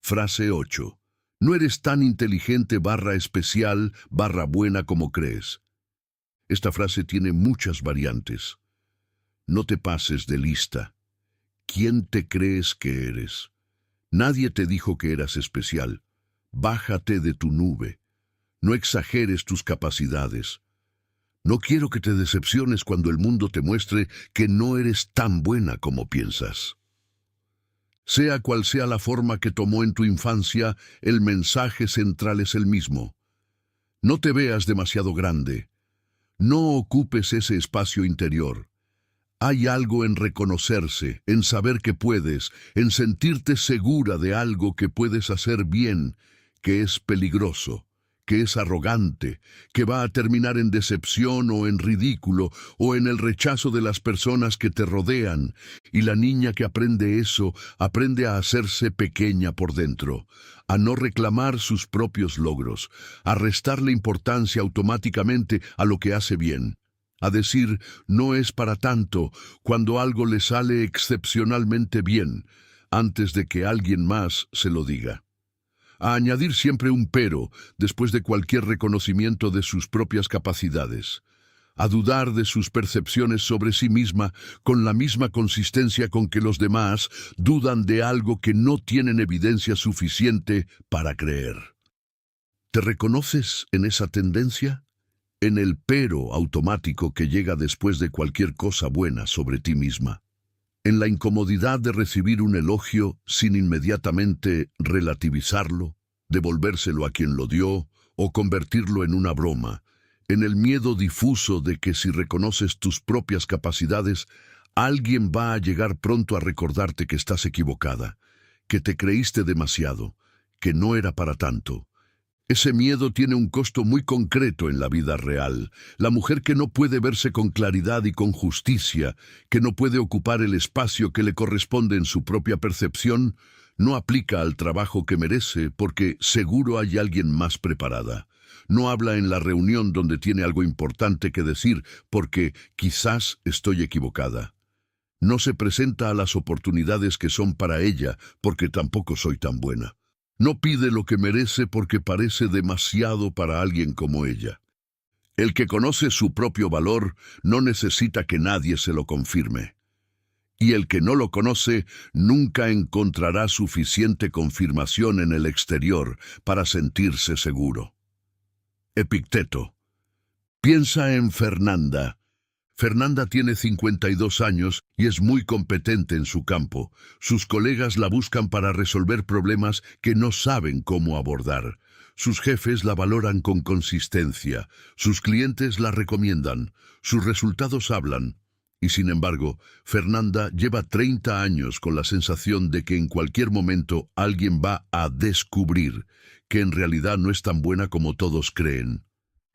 Frase 8. No eres tan inteligente /especial /buena como crees. Esta frase tiene muchas variantes. No te pases de lista. ¿Quién te crees que eres? Nadie te dijo que eras especial. Bájate de tu nube. No exageres tus capacidades. No quiero que te decepciones cuando el mundo te muestre que no eres tan buena como piensas. Sea cual sea la forma que tomó en tu infancia, el mensaje central es el mismo. No te veas demasiado grande. No ocupes ese espacio interior. Hay algo en reconocerse, en saber que puedes, en sentirte segura de algo que puedes hacer bien, que es peligroso, que es arrogante, que va a terminar en decepción o en ridículo o en el rechazo de las personas que te rodean. Y la niña que aprende eso, aprende a hacerse pequeña por dentro, a no reclamar sus propios logros, a restarle importancia automáticamente a lo que hace bien, a decir no es para tanto cuando algo le sale excepcionalmente bien, antes de que alguien más se lo diga. A añadir siempre un pero después de cualquier reconocimiento de sus propias capacidades, a dudar de sus percepciones sobre sí misma con la misma consistencia con que los demás dudan de algo que no tienen evidencia suficiente para creer. ¿Te reconoces en esa tendencia? En el pero automático que llega después de cualquier cosa buena sobre ti misma. En la incomodidad de recibir un elogio sin inmediatamente relativizarlo, devolvérselo a quien lo dio o convertirlo en una broma, en el miedo difuso de que si reconoces tus propias capacidades, alguien va a llegar pronto a recordarte que estás equivocada, que te creíste demasiado, que no era para tanto. Ese miedo tiene un costo muy concreto en la vida real. La mujer que no puede verse con claridad y con justicia, que no puede ocupar el espacio que le corresponde en su propia percepción, no aplica al trabajo que merece porque seguro hay alguien más preparada. No habla en la reunión donde tiene algo importante que decir porque quizás estoy equivocada. No se presenta a las oportunidades que son para ella porque tampoco soy tan buena. No pide lo que merece porque parece demasiado para alguien como ella. El que conoce su propio valor no necesita que nadie se lo confirme. Y el que no lo conoce nunca encontrará suficiente confirmación en el exterior para sentirse seguro. Epicteto. Piensa en Fernanda. Fernanda tiene 52 años y es muy competente en su campo. Sus colegas la buscan para resolver problemas que no saben cómo abordar. Sus jefes la valoran con consistencia. Sus clientes la recomiendan. Sus resultados hablan. Y sin embargo, Fernanda lleva 30 años con la sensación de que en cualquier momento alguien va a descubrir que en realidad no es tan buena como todos creen.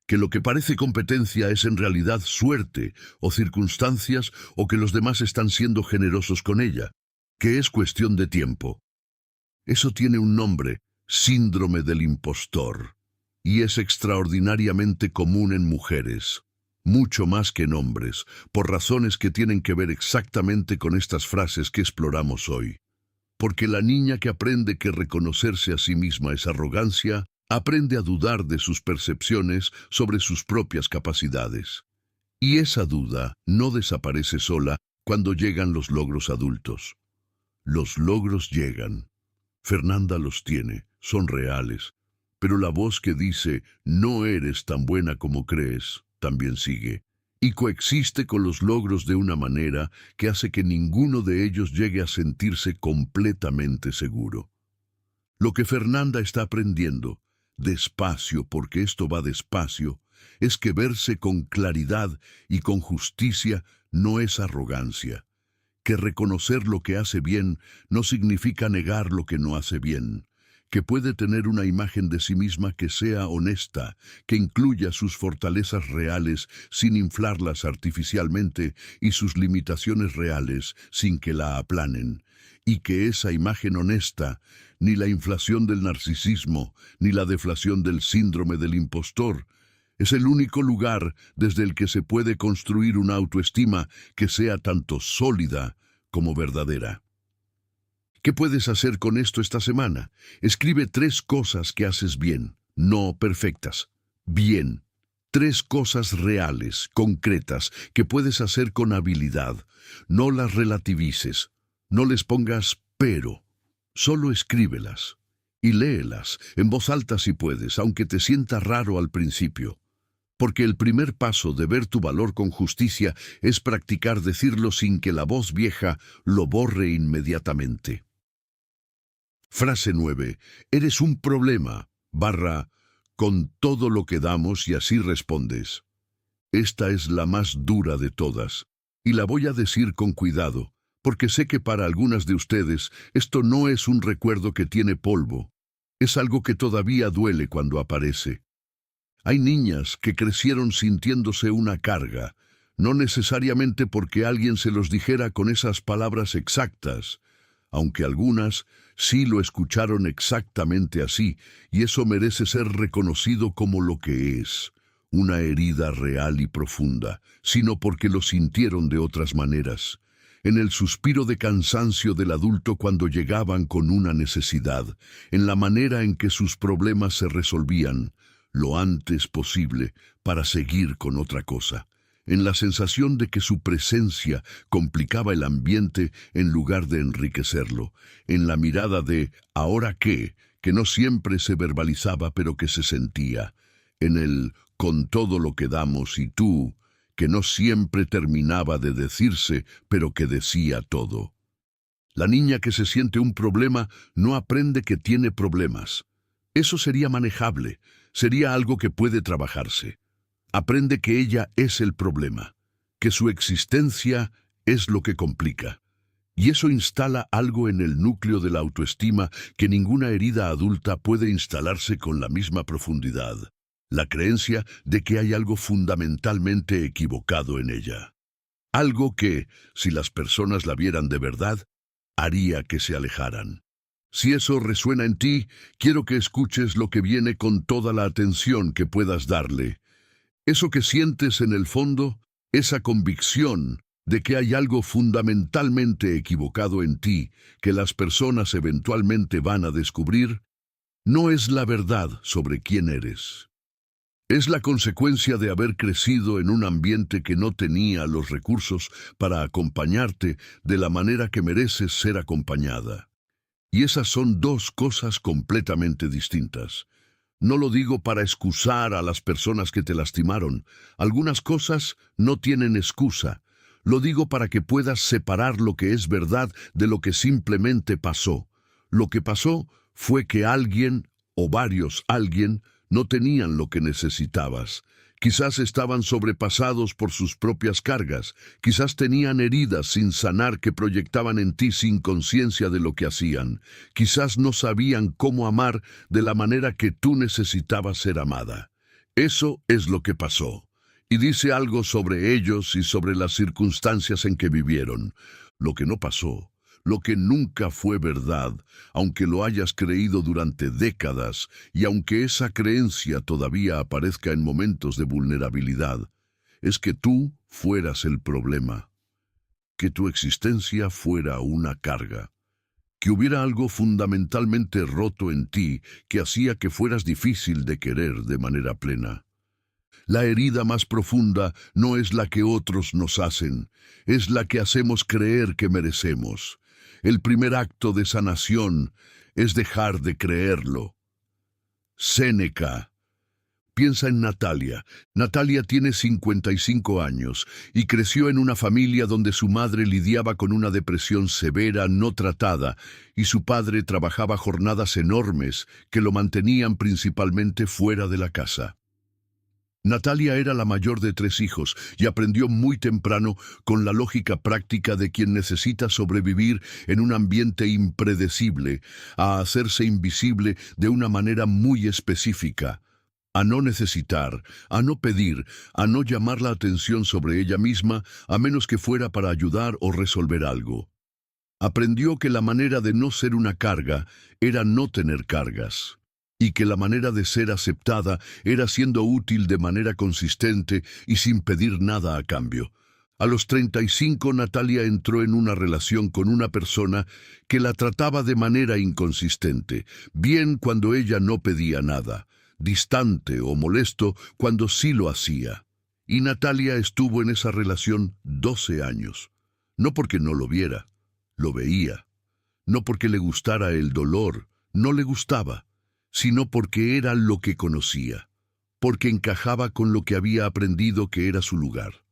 Que lo que parece competencia es en realidad suerte o circunstancias, o que los demás están siendo generosos con ella, que es cuestión de tiempo. Eso tiene un nombre: síndrome del impostor, y es extraordinariamente común en mujeres, mucho más que en hombres, por razones que tienen que ver exactamente con estas frases que exploramos hoy. Porque la niña que aprende que reconocerse a sí misma es arrogancia, aprende a dudar de sus percepciones sobre sus propias capacidades. Y esa duda no desaparece sola cuando llegan los logros adultos. Los logros llegan. Fernanda los tiene, son reales. Pero la voz que dice, no eres tan buena como crees, también sigue. Y coexiste con los logros de una manera que hace que ninguno de ellos llegue a sentirse completamente seguro. Lo que Fernanda está aprendiendo, despacio, porque esto va despacio, es que verse con claridad y con justicia no es arrogancia, que reconocer lo que hace bien no significa negar lo que no hace bien, que puede tener una imagen de sí misma que sea honesta, que incluya sus fortalezas reales sin inflarlas artificialmente y sus limitaciones reales sin que la aplanen, y que esa imagen honesta, ni la inflación del narcisismo, ni la deflación del síndrome del impostor, es el único lugar desde el que se puede construir una autoestima que sea tanto sólida como verdadera. ¿Qué puedes hacer con esto esta semana? Escribe 3 cosas que haces bien, no perfectas, bien. 3 cosas reales, concretas, que puedes hacer con habilidad. No las relativices, no les pongas pero, solo escríbelas. Y léelas, en voz alta si puedes, aunque te sienta raro al principio. Porque el primer paso de ver tu valor con justicia es practicar decirlo sin que la voz vieja lo borre inmediatamente. Frase 9. Eres un problema, con todo lo que damos, y así respondes. Esta es la más dura de todas, y la voy a decir con cuidado, porque sé que para algunas de ustedes esto no es un recuerdo que tiene polvo, es algo que todavía duele cuando aparece. Hay niñas que crecieron sintiéndose una carga, no necesariamente porque alguien se los dijera con esas palabras exactas, aunque algunas sí lo escucharon exactamente así, y eso merece ser reconocido como lo que es, una herida real y profunda, sino porque lo sintieron de otras maneras. En el suspiro de cansancio del adulto cuando llegaban con una necesidad, en la manera en que sus problemas se resolvían, lo antes posible, para seguir con otra cosa, en la sensación de que su presencia complicaba el ambiente en lugar de enriquecerlo, en la mirada de «¿ahora qué?», que no siempre se verbalizaba pero que se sentía, en el «con todo lo que damos y tú», que no siempre terminaba de decirse pero que decía todo. La niña que se siente un problema no aprende que tiene problemas. Eso sería manejable, sería algo que puede trabajarse. Aprende que ella es el problema, que su existencia es lo que complica. Y eso instala algo en el núcleo de la autoestima que ninguna herida adulta puede instalarse con la misma profundidad: la creencia de que hay algo fundamentalmente equivocado en ella. Algo que, si las personas la vieran de verdad, haría que se alejaran. Si eso resuena en ti, quiero que escuches lo que viene con toda la atención que puedas darle. Eso que sientes en el fondo, esa convicción de que hay algo fundamentalmente equivocado en ti, que las personas eventualmente van a descubrir, no es la verdad sobre quién eres. Es la consecuencia de haber crecido en un ambiente que no tenía los recursos para acompañarte de la manera que mereces ser acompañada. Y esas son dos cosas completamente distintas. No lo digo para excusar a las personas que te lastimaron. Algunas cosas no tienen excusa. Lo digo para que puedas separar lo que es verdad de lo que simplemente pasó. Lo que pasó fue que alguien, o varios alguien, no tenían lo que necesitabas. Quizás estaban sobrepasados por sus propias cargas. Quizás tenían heridas sin sanar que proyectaban en ti sin conciencia de lo que hacían. Quizás no sabían cómo amar de la manera que tú necesitabas ser amada. Eso es lo que pasó. Y dice algo sobre ellos y sobre las circunstancias en que vivieron. Lo que no pasó, lo que nunca fue verdad, aunque lo hayas creído durante décadas y aunque esa creencia todavía aparezca en momentos de vulnerabilidad, es que tú fueras el problema, que tu existencia fuera una carga, que hubiera algo fundamentalmente roto en ti que hacía que fueras difícil de querer de manera plena. La herida más profunda no es la que otros nos hacen, es la que hacemos creer que merecemos. El primer acto de sanación es dejar de creerlo. Séneca. Piensa en Natalia. Natalia tiene 55 años y creció en una familia donde su madre lidiaba con una depresión severa no tratada y su padre trabajaba jornadas enormes que lo mantenían principalmente fuera de la casa. Natalia era la mayor de 3 hijos y aprendió muy temprano con la lógica práctica de quien necesita sobrevivir en un ambiente impredecible, a hacerse invisible de una manera muy específica, a no necesitar, a no pedir, a no llamar la atención sobre ella misma a menos que fuera para ayudar o resolver algo. Aprendió que la manera de no ser una carga era no tener cargas, y que la manera de ser aceptada era siendo útil de manera consistente y sin pedir nada a cambio. A los 35, Natalia entró en una relación con una persona que la trataba de manera inconsistente, bien cuando ella no pedía nada, distante o molesto cuando sí lo hacía. Y Natalia estuvo en esa relación 12 años, no porque no lo viera, lo veía, no porque le gustara el dolor, no le gustaba, sino porque era lo que conocía, porque encajaba con lo que había aprendido que era su lugar.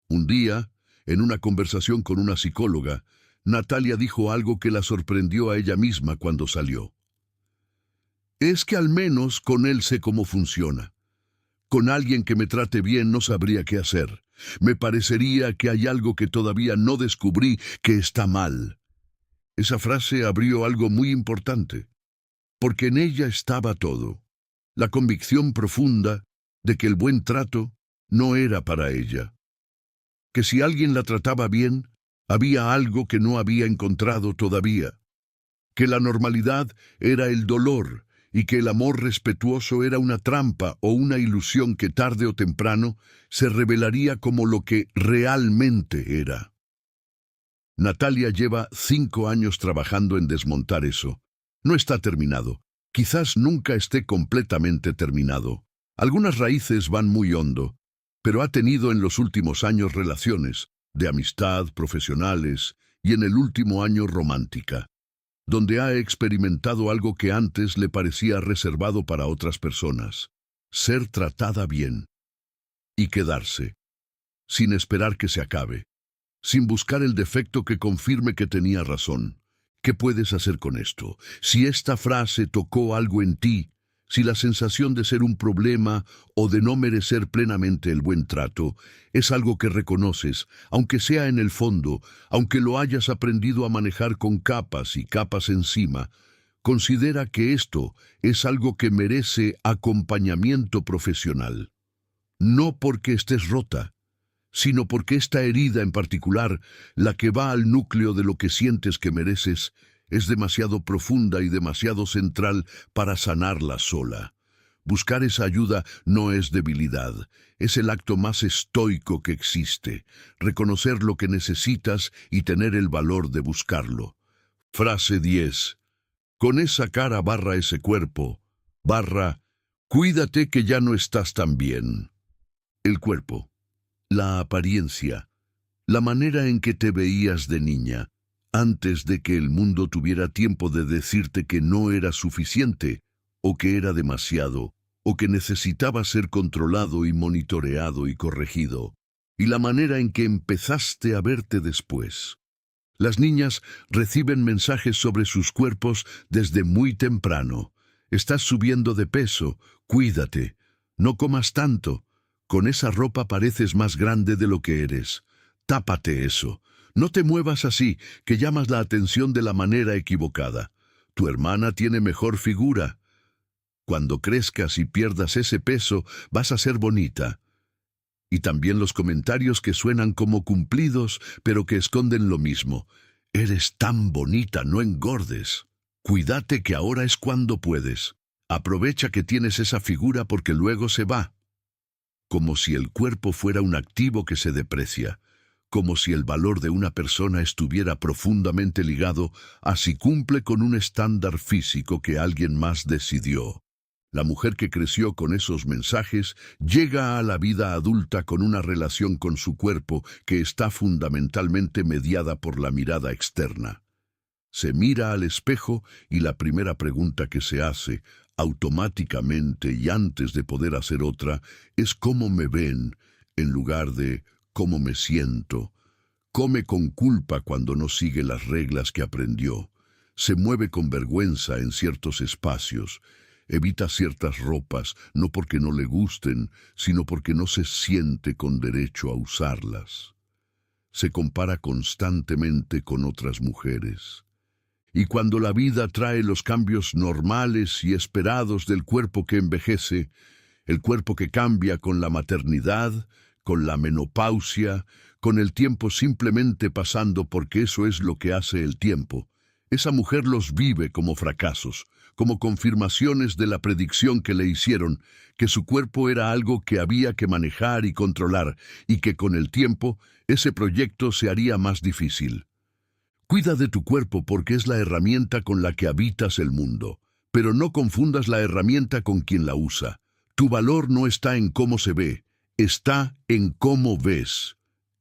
Un día, en una conversación con una psicóloga, Natalia dijo algo que la sorprendió a ella misma cuando salió. Es que al menos con él sé cómo funciona. Con alguien que me trate bien no sabría qué hacer. Me parecería que hay algo que todavía no descubrí que está mal. Esa frase abrió algo muy importante, porque en ella estaba todo. La convicción profunda de que el buen trato no era para ella. Que si alguien la trataba bien, había algo que no había encontrado todavía. Que la normalidad era el dolor y que el amor respetuoso era una trampa o una ilusión que tarde o temprano se revelaría como lo que realmente era. Natalia lleva 5 años trabajando en desmontar eso. No está terminado. Quizás nunca esté completamente terminado. Algunas raíces van muy hondo, pero ha tenido en los últimos años relaciones de amistad, profesionales y en el último año romántica, donde ha experimentado algo que antes le parecía reservado para otras personas: ser tratada bien y quedarse, sin esperar que se acabe, sin buscar el defecto que confirme que tenía razón. ¿Qué puedes hacer con esto? Si esta frase tocó algo en ti, si la sensación de ser un problema o de no merecer plenamente el buen trato es algo que reconoces, aunque sea en el fondo, aunque lo hayas aprendido a manejar con capas y capas encima, considera que esto es algo que merece acompañamiento profesional. No porque estés rota, sino porque esta herida en particular, la que va al núcleo de lo que sientes que mereces, es demasiado profunda y demasiado central para sanarla sola. Buscar esa ayuda no es debilidad, es el acto más estoico que existe: reconocer lo que necesitas y tener el valor de buscarlo. Frase 10. con esa cara barra ese cuerpo, barra, cuídate que ya no estás tan bien. El cuerpo, la apariencia, la manera en que te veías de niña, antes de que el mundo tuviera tiempo de decirte que no era suficiente, o que era demasiado, o que necesitaba ser controlado y monitoreado y corregido, y la manera en que empezaste a verte después. Las niñas reciben mensajes sobre sus cuerpos desde muy temprano. Estás subiendo de peso, cuídate, no comas tanto, con esa ropa pareces más grande de lo que eres. Tápate eso, no te muevas así, que llamas la atención de la manera equivocada. Tu hermana tiene mejor figura. Cuando crezcas y pierdas ese peso, vas a ser bonita. Y también los comentarios que suenan como cumplidos, pero que esconden lo mismo. Eres tan bonita, no engordes. Cuídate que ahora es cuando puedes. Aprovecha que tienes esa figura porque luego se va. Como si el cuerpo fuera un activo que se deprecia. Como si el valor de una persona estuviera profundamente ligado a si cumple con un estándar físico que alguien más decidió. La mujer que creció con esos mensajes llega a la vida adulta con una relación con su cuerpo que está fundamentalmente mediada por la mirada externa. Se mira al espejo y la primera pregunta que se hace, automáticamente y antes de poder hacer otra, es ¿cómo me ven?, en lugar de ¿cómo me siento? Come con culpa cuando no sigue las reglas que aprendió. Se mueve con vergüenza en ciertos espacios. Evita ciertas ropas, no porque no le gusten, sino porque no se siente con derecho a usarlas. Se compara constantemente con otras mujeres. Y cuando la vida trae los cambios normales y esperados del cuerpo que envejece, el cuerpo que cambia con la maternidad, con la menopausia, con el tiempo simplemente pasando porque eso es lo que hace el tiempo, esa mujer los vive como fracasos, como confirmaciones de la predicción que le hicieron, que su cuerpo era algo que había que manejar y controlar, y que con el tiempo ese proyecto se haría más difícil. Cuida de tu cuerpo porque es la herramienta con la que habitas el mundo, pero no confundas la herramienta con quien la usa. Tu valor no está en cómo se ve, está en cómo ves.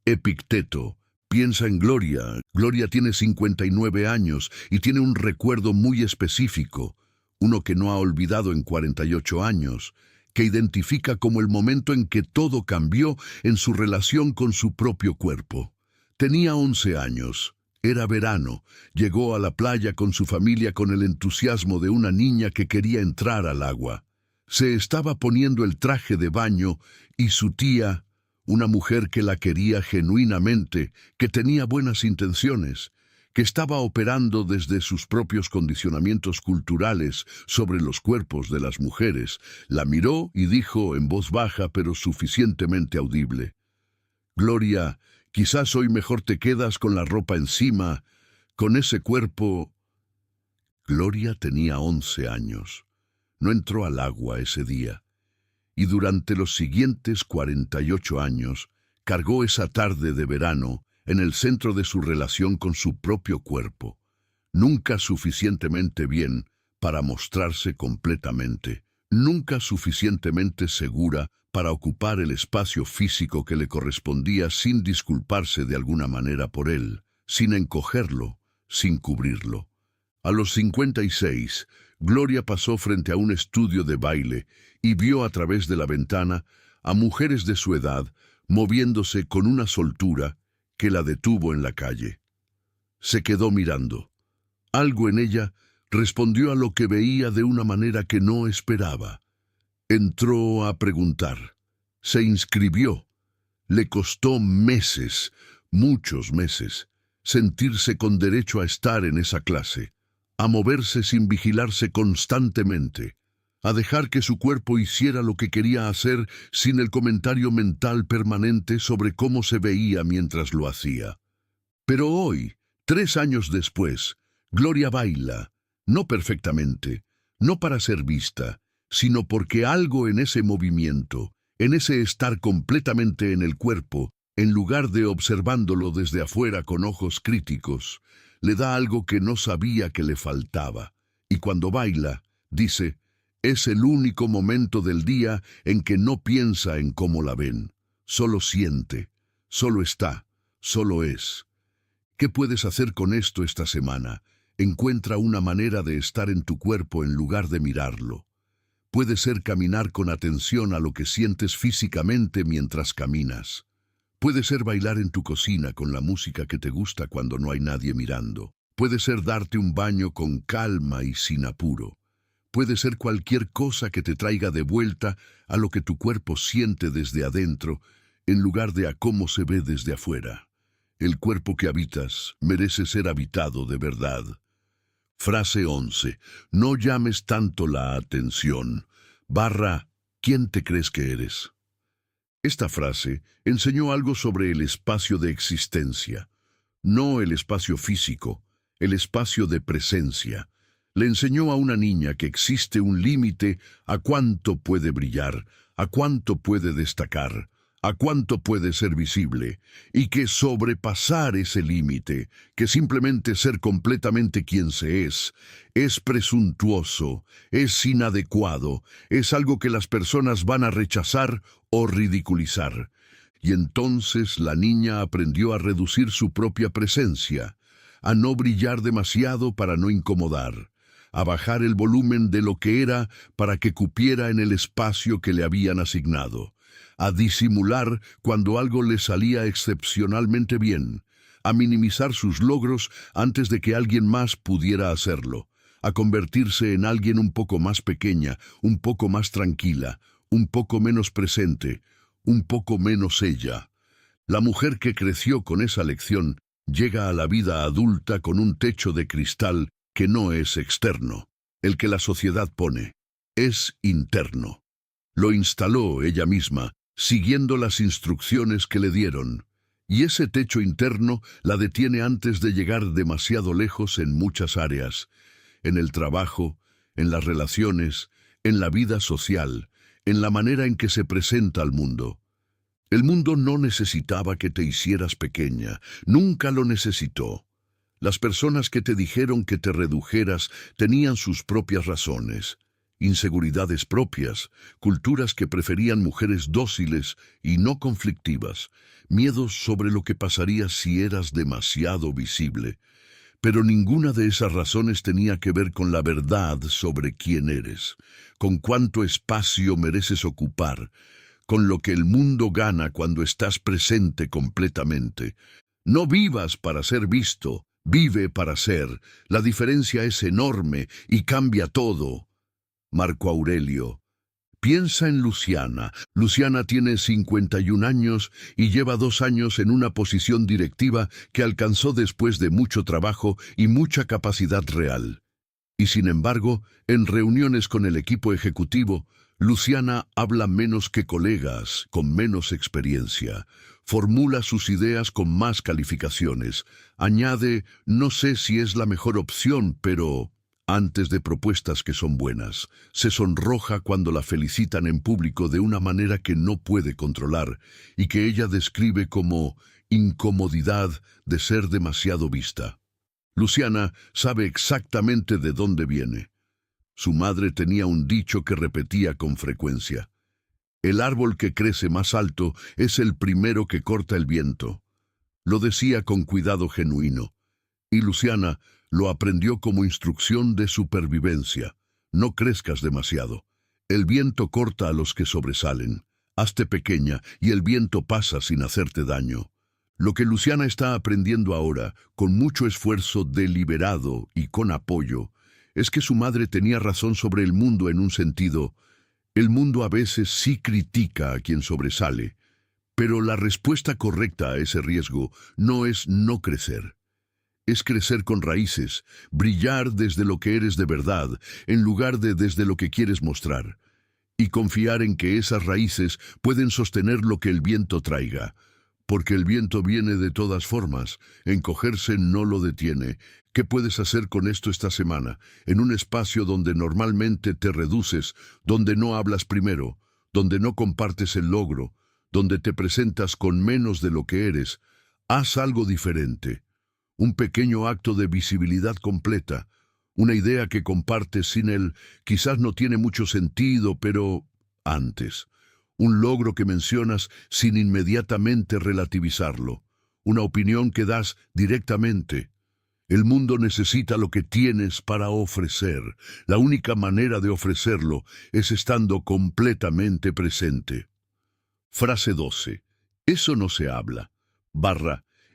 Epicteto. Piensa en Gloria. Gloria tiene 59 años y tiene un recuerdo muy específico, uno que no ha olvidado en 48 años, que identifica como el momento en que todo cambió en su relación con su propio cuerpo. Tenía 11 años. Era verano, llegó a la playa con su familia con el entusiasmo de una niña que quería entrar al agua. Se estaba poniendo el traje de baño y su tía, una mujer que la quería genuinamente, que tenía buenas intenciones, que estaba operando desde sus propios condicionamientos culturales sobre los cuerpos de las mujeres, la miró y dijo en voz baja pero suficientemente audible: «Gloria, quizás hoy mejor te quedas con la ropa encima, con ese cuerpo». Gloria tenía 11 años. No entró al agua ese día. Y durante los siguientes 48 años, cargó esa tarde de verano en el centro de su relación con su propio cuerpo. Nunca suficientemente bien para mostrarse completamente. Nunca suficientemente segura para ocupar el espacio físico que le correspondía sin disculparse de alguna manera por él, sin encogerlo, sin cubrirlo. A los 56, Gloria pasó frente a un estudio de baile y vio a través de la ventana a mujeres de su edad moviéndose con una soltura que la detuvo en la calle. Se quedó mirando. Algo en ella respondió a lo que veía de una manera que no esperaba. Entró a preguntar. Se inscribió. Le costó meses, muchos meses, sentirse con derecho a estar en esa clase, a moverse sin vigilarse constantemente, a dejar que su cuerpo hiciera lo que quería hacer sin el comentario mental permanente sobre cómo se veía mientras lo hacía. Pero hoy, 3 años después, Gloria baila, no perfectamente, no para ser vista, sino porque algo en ese movimiento, en ese estar completamente en el cuerpo, en lugar de observándolo desde afuera con ojos críticos, le da algo que no sabía que le faltaba, Y cuando baila, dice, es el único momento del día en que no piensa en cómo la ven. Solo siente, solo está, solo es. ¿Qué puedes hacer con esto esta semana? Encuentra una manera de estar en tu cuerpo en lugar de mirarlo. Puede ser caminar con atención a lo que sientes físicamente mientras caminas. Puede ser bailar en tu cocina con la música que te gusta cuando no hay nadie mirando. Puede ser darte un baño con calma y sin apuro. Puede ser cualquier cosa que te traiga de vuelta a lo que tu cuerpo siente desde adentro, en lugar de a cómo se ve desde afuera. El cuerpo que habitas merece ser habitado de verdad. Frase 11. No llames tanto la atención. ¿Quién te crees que eres? Esta frase enseñó algo sobre el espacio de existencia, no el espacio físico, el espacio de presencia. Le enseñó a una niña que existe un límite a cuánto puede brillar, a cuánto puede destacar, a cuánto puede ser visible, y que sobrepasar ese límite, que simplemente ser completamente quien se es presuntuoso, es inadecuado, es algo que las personas van a rechazar o ridiculizar. Y entonces la niña aprendió a reducir su propia presencia, a no brillar demasiado para no incomodar, a bajar el volumen de lo que era para que cupiera en el espacio que le habían asignado, a disimular cuando algo le salía excepcionalmente bien, a minimizar sus logros antes de que alguien más pudiera hacerlo, a convertirse en alguien un poco más pequeña, un poco más tranquila, un poco menos presente, un poco menos ella. La mujer que creció con esa lección llega a la vida adulta con un techo de cristal que no es externo, el que la sociedad pone, es interno. Lo instaló ella misma, siguiendo las instrucciones que le dieron, y ese techo interno la detiene antes de llegar demasiado lejos en muchas áreas, en el trabajo, en las relaciones, en la vida social, en la manera en que se presenta al mundo. El mundo no necesitaba que te hicieras pequeña, nunca lo necesitó. Las personas que te dijeron que te redujeras tenían sus propias razones, inseguridades propias, culturas que preferían mujeres dóciles y no conflictivas, miedos sobre lo que pasaría si eras demasiado visible. Pero ninguna de esas razones tenía que ver con la verdad sobre quién eres, con cuánto espacio mereces ocupar, con lo que el mundo gana cuando estás presente completamente. No vivas para ser visto, vive para ser. La diferencia es enorme y cambia todo. Marco Aurelio. Piensa en Luciana. Luciana tiene 51 años y lleva 2 años en una posición directiva que alcanzó después de mucho trabajo y mucha capacidad real. Y sin embargo, en reuniones con el equipo ejecutivo, Luciana habla menos que colegas, con menos experiencia. Formula sus ideas con más calificaciones. Añade, no sé si es la mejor opción, pero antes de propuestas que son buenas. Se sonroja cuando la felicitan en público de una manera que no puede controlar y que ella describe como incomodidad de ser demasiado vista. Luciana sabe exactamente de dónde viene. Su madre tenía un dicho que repetía con frecuencia. El árbol que crece más alto es el primero que corta el viento. Lo decía con cuidado genuino. Y Luciana lo aprendió como instrucción de supervivencia. No crezcas demasiado. El viento corta a los que sobresalen. Hazte pequeña y el viento pasa sin hacerte daño. Lo que Luciana está aprendiendo ahora, con mucho esfuerzo deliberado y con apoyo, es que su madre tenía razón sobre el mundo en un sentido. El mundo a veces sí critica a quien sobresale, pero la respuesta correcta a ese riesgo no es no crecer. Es crecer con raíces, brillar desde lo que eres de verdad, en lugar de desde lo que quieres mostrar, y confiar en que esas raíces pueden sostener lo que el viento traiga, porque el viento viene de todas formas, encogerse no lo detiene. ¿Qué puedes hacer con esto esta semana, en un espacio donde normalmente te reduces, donde no hablas primero, donde no compartes el logro, donde te presentas con menos de lo que eres? Haz algo diferente. Un pequeño acto de visibilidad completa, Una idea que compartes sin él quizás no tiene mucho sentido, pero antes. Un logro que mencionas sin inmediatamente relativizarlo. Una opinión que das directamente. El mundo necesita lo que tienes para ofrecer. La única manera de ofrecerlo es estando completamente presente. Frase 12. Eso no se habla.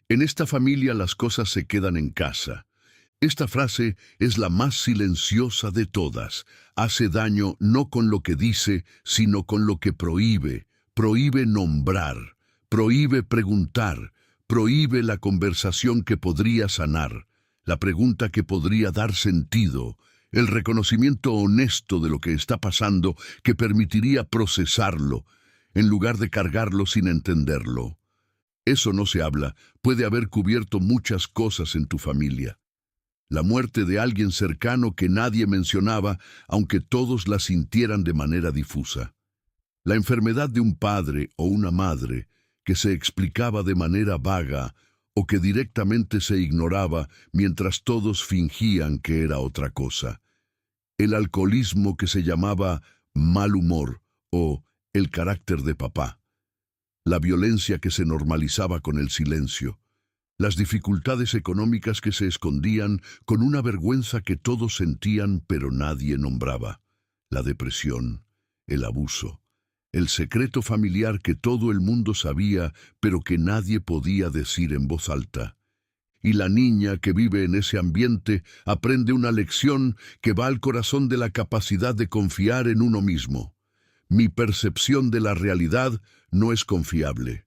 En esta familia las cosas se quedan en casa. Esta frase es la más silenciosa de todas. Hace daño no con lo que dice, sino con lo que prohíbe. Prohíbe nombrar, prohíbe preguntar, prohíbe la conversación que podría sanar, la pregunta que podría dar sentido, el reconocimiento honesto de lo que está pasando que permitiría procesarlo, en lugar de cargarlo sin entenderlo. Eso no se habla, puede haber cubierto muchas cosas en tu familia. La muerte de alguien cercano que nadie mencionaba, aunque todos la sintieran de manera difusa. La enfermedad de un padre o una madre que se explicaba de manera vaga o que directamente se ignoraba mientras todos fingían que era otra cosa. El alcoholismo que se llamaba mal humor o el carácter de papá. La violencia que se normalizaba con el silencio. Las dificultades económicas que se escondían con una vergüenza que todos sentían pero nadie nombraba. La depresión, el abuso, el secreto familiar que todo el mundo sabía pero que nadie podía decir en voz alta. Y la niña que vive en ese ambiente aprende una lección que va al corazón de la capacidad de confiar en uno mismo. Mi percepción de la realidad no es confiable.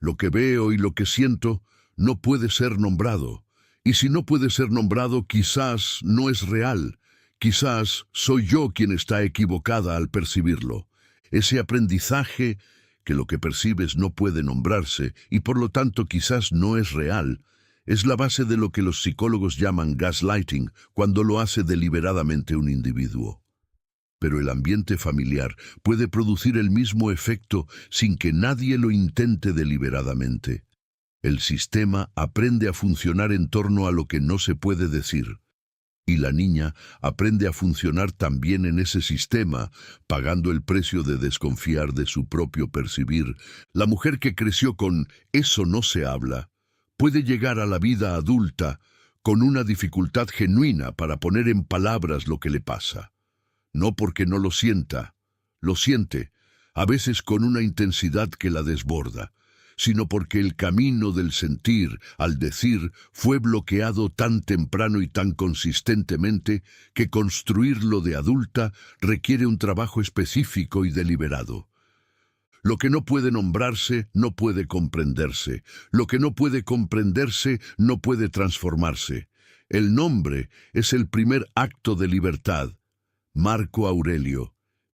Lo que veo y lo que siento no puede ser nombrado, y si no puede ser nombrado, quizás no es real, quizás soy yo quien está equivocada al percibirlo. Ese aprendizaje que lo que percibes no puede nombrarse y por lo tanto quizás no es real, es la base de lo que los psicólogos llaman gaslighting cuando lo hace deliberadamente un individuo. Pero el ambiente familiar puede producir el mismo efecto sin que nadie lo intente deliberadamente. El sistema aprende a funcionar en torno a lo que no se puede decir. Y la niña aprende a funcionar también en ese sistema, pagando el precio de desconfiar de su propio percibir. La mujer que creció con «eso no se habla» puede llegar a la vida adulta con una dificultad genuina para poner en palabras lo que le pasa. No porque no lo sienta, lo siente, a veces con una intensidad que la desborda, sino porque el camino del sentir, al decir, fue bloqueado tan temprano y tan consistentemente que construirlo de adulta requiere un trabajo específico y deliberado. Lo que no puede nombrarse no puede comprenderse. Lo que no puede comprenderse no puede transformarse. El nombre es el primer acto de libertad. Marco Aurelio.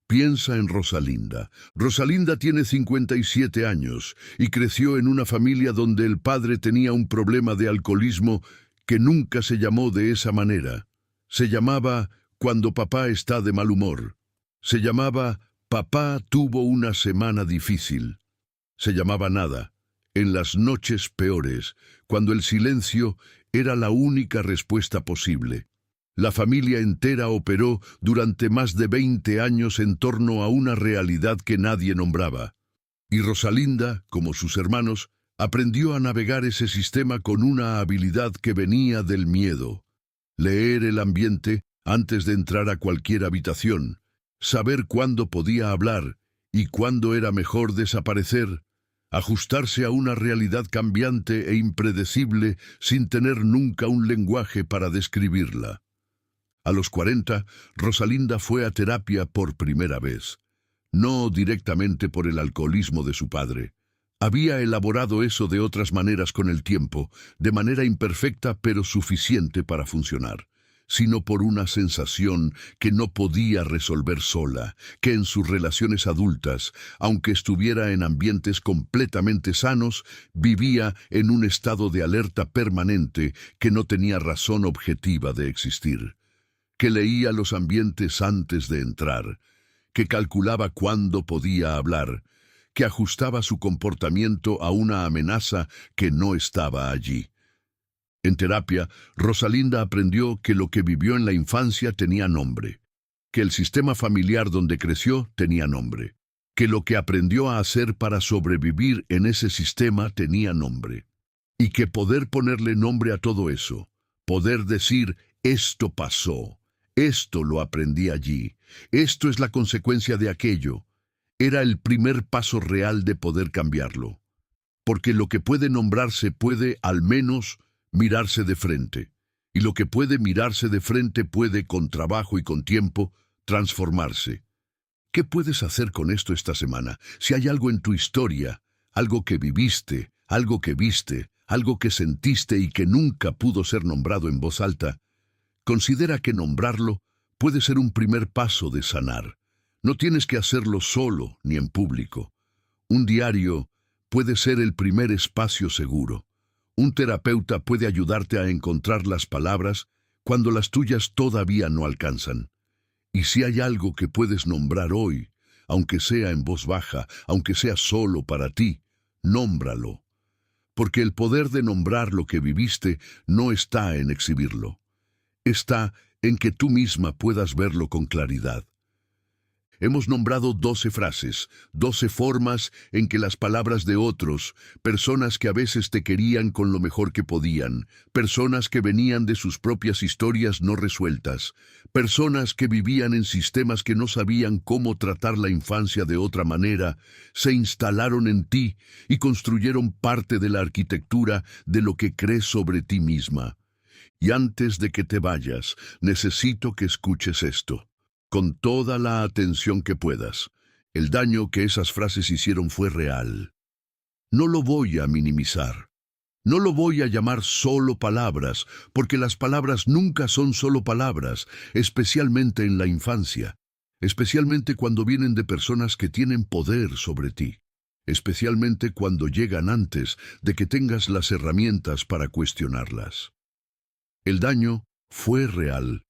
Piensa en Rosalinda. Rosalinda tiene 57 años y creció en una familia donde el padre tenía un problema de alcoholismo que nunca se llamó de esa manera. Se llamaba cuando papá está de mal humor. Se llamaba papá tuvo una semana difícil. Se llamaba nada. En las noches peores, cuando el silencio era la única respuesta posible. La familia entera operó durante más de 20 años en torno a una realidad que nadie nombraba. Y Rosalinda, como sus hermanos, aprendió a navegar ese sistema con una habilidad que venía del miedo. Leer el ambiente antes de entrar a cualquier habitación, saber cuándo podía hablar y cuándo era mejor desaparecer, ajustarse a una realidad cambiante e impredecible sin tener nunca un lenguaje para describirla. A los 40, Rosalinda fue a terapia por primera vez. No directamente por el alcoholismo de su padre. Había elaborado eso de otras maneras con el tiempo, de manera imperfecta pero suficiente para funcionar, sino por una sensación que no podía resolver sola, que en sus relaciones adultas, aunque estuviera en ambientes completamente sanos, vivía en un estado de alerta permanente que no tenía razón objetiva de existir. Que leía los ambientes antes de entrar, que calculaba cuándo podía hablar, que ajustaba su comportamiento a una amenaza que no estaba allí. En terapia, Rosalinda aprendió que lo que vivió en la infancia tenía nombre, que el sistema familiar donde creció tenía nombre, que lo que aprendió a hacer para sobrevivir en ese sistema tenía nombre, y que poder ponerle nombre a todo eso, poder decir, esto pasó, esto lo aprendí allí, esto es la consecuencia de aquello, era el primer paso real de poder cambiarlo. Porque lo que puede nombrarse puede, al menos, mirarse de frente. Y lo que puede mirarse de frente puede, con trabajo y con tiempo, transformarse. ¿Qué puedes hacer con esto esta semana? Si hay algo en tu historia, algo que viviste, algo que viste, algo que sentiste y que nunca pudo ser nombrado en voz alta, considera que nombrarlo puede ser un primer paso de sanar. No tienes que hacerlo solo ni en público. Un diario puede ser el primer espacio seguro. Un terapeuta puede ayudarte a encontrar las palabras cuando las tuyas todavía no alcanzan. Y si hay algo que puedes nombrar hoy, aunque sea en voz baja, aunque sea solo para ti, nómbralo. Porque el poder de nombrar lo que viviste no está en exhibirlo. Está en que tú misma puedas verlo con claridad. Hemos nombrado 12 frases, 12 formas en que las palabras de otros, personas que a veces te querían con lo mejor que podían, personas que venían de sus propias historias no resueltas, personas que vivían en sistemas que no sabían cómo tratar la infancia de otra manera, se instalaron en ti y construyeron parte de la arquitectura de lo que crees sobre ti misma. Y antes de que te vayas, necesito que escuches esto. Con toda la atención que puedas. El daño que esas frases hicieron fue real. No lo voy a minimizar. No lo voy a llamar solo palabras, porque las palabras nunca son solo palabras, especialmente en la infancia, especialmente cuando vienen de personas que tienen poder sobre ti, especialmente cuando llegan antes de que tengas las herramientas para cuestionarlas. El daño fue real.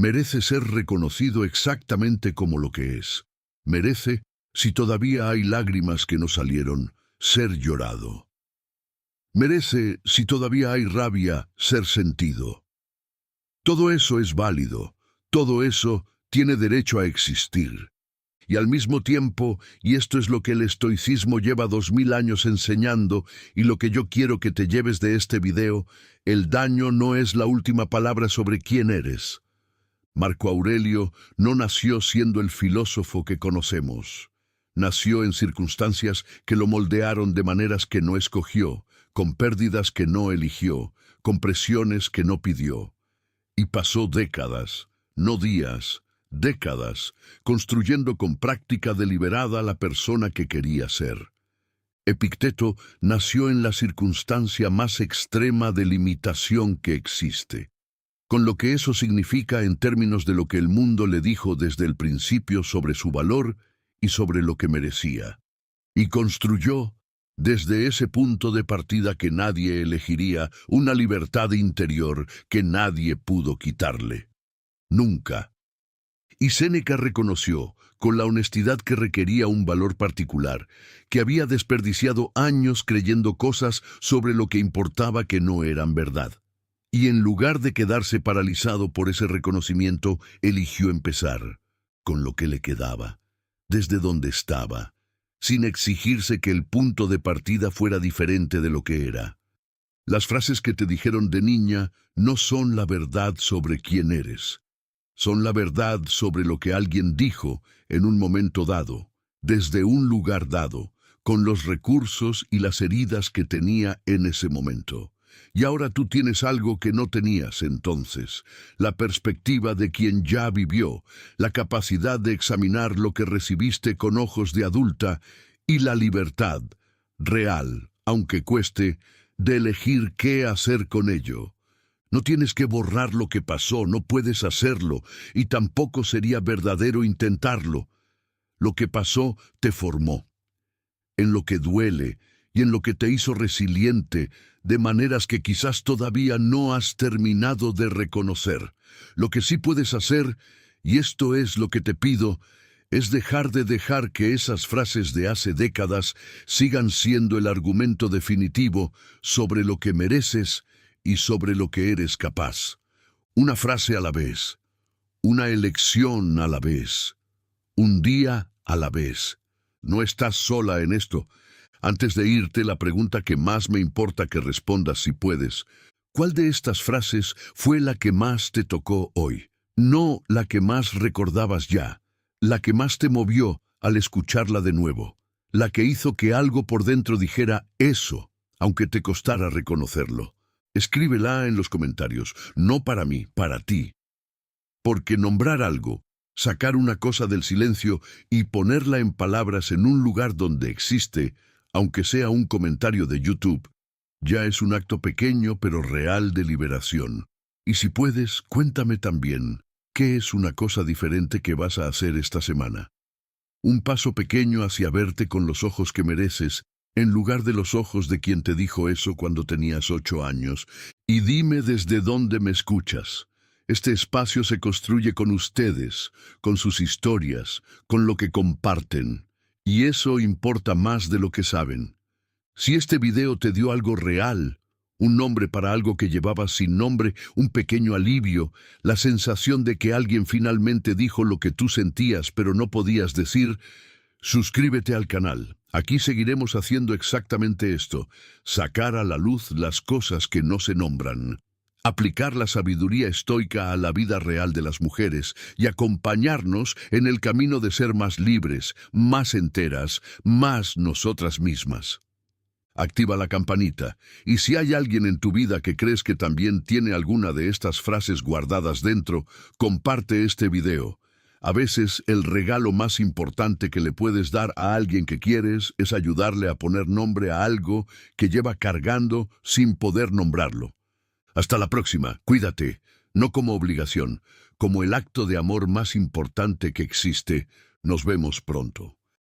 Merece ser reconocido exactamente como lo que es. Merece, si todavía hay lágrimas que no salieron, ser llorado. Merece, si todavía hay rabia, ser sentido. Todo eso es válido. Todo eso tiene derecho a existir. Y al mismo tiempo, y esto es lo que el estoicismo lleva 2000 años enseñando, y lo que yo quiero que te lleves de este video, el daño no es la última palabra sobre quién eres. Marco Aurelio no nació siendo el filósofo que conocemos. Nació en circunstancias que lo moldearon de maneras que no escogió, con pérdidas que no eligió, con presiones que no pidió. Y pasó décadas, no días, décadas, construyendo con práctica deliberada la persona que quería ser. Epicteto nació en la circunstancia más extrema de limitación que existe, con lo que eso significa en términos de lo que el mundo le dijo desde el principio sobre su valor y sobre lo que merecía. Y construyó, desde ese punto de partida que nadie elegiría, una libertad interior que nadie pudo quitarle. Nunca. Y Séneca reconoció, con la honestidad que requería un valor particular, que había desperdiciado años creyendo cosas sobre lo que importaba que no eran verdad. Y en lugar de quedarse paralizado por ese reconocimiento, eligió empezar con lo que le quedaba, desde donde estaba, sin exigirse que el punto de partida fuera diferente de lo que era. Las frases que te dijeron de niña no son la verdad sobre quién eres. Son la verdad sobre lo que alguien dijo en un momento dado, desde un lugar dado, con los recursos y las heridas que tenía en ese momento. Y ahora tú tienes algo que no tenías entonces, la perspectiva de quien ya vivió, la capacidad de examinar lo que recibiste con ojos de adulta y la libertad, real, aunque cueste, de elegir qué hacer con ello. No tienes que borrar lo que pasó, no puedes hacerlo, y tampoco sería verdadero intentarlo. Lo que pasó te formó. En lo que duele y en lo que te hizo resiliente, de maneras que quizás todavía no has terminado de reconocer. Lo que sí puedes hacer, y esto es lo que te pido, es dejar que esas frases de hace décadas sigan siendo el argumento definitivo sobre lo que mereces y sobre lo que eres capaz. Una frase a la vez, una elección a la vez, un día a la vez. No estás sola en esto. Antes de irte, la pregunta que más me importa que respondas si puedes. ¿Cuál de estas frases fue la que más te tocó hoy? No la que más recordabas ya, la que más te movió al escucharla de nuevo, la que hizo que algo por dentro dijera eso, aunque te costara reconocerlo. Escríbela en los comentarios, no para mí, para ti. Porque nombrar algo, sacar una cosa del silencio y ponerla en palabras en un lugar donde existe, aunque sea un comentario de YouTube, ya es un acto pequeño pero real de liberación. Y si puedes, cuéntame también, ¿qué es una cosa diferente que vas a hacer esta semana? Un paso pequeño hacia verte con los ojos que mereces, en lugar de los ojos de quien te dijo eso cuando tenías 8 años. Y dime desde dónde me escuchas. Este espacio se construye con ustedes, con sus historias, con lo que comparten. Y eso importa más de lo que saben. Si este video te dio algo real, un nombre para algo que llevabas sin nombre, un pequeño alivio, la sensación de que alguien finalmente dijo lo que tú sentías pero no podías decir, suscríbete al canal. Aquí seguiremos haciendo exactamente esto, sacar a la luz las cosas que no se nombran. Aplicar la sabiduría estoica a la vida real de las mujeres y acompañarnos en el camino de ser más libres, más enteras, más nosotras mismas. Activa la campanita, y si hay alguien en tu vida que crees que también tiene alguna de estas frases guardadas dentro, comparte este video. A veces el regalo más importante que le puedes dar a alguien que quieres es ayudarle a poner nombre a algo que lleva cargando sin poder nombrarlo. Hasta la próxima, cuídate, no como obligación, como el acto de amor más importante que existe. Nos vemos pronto.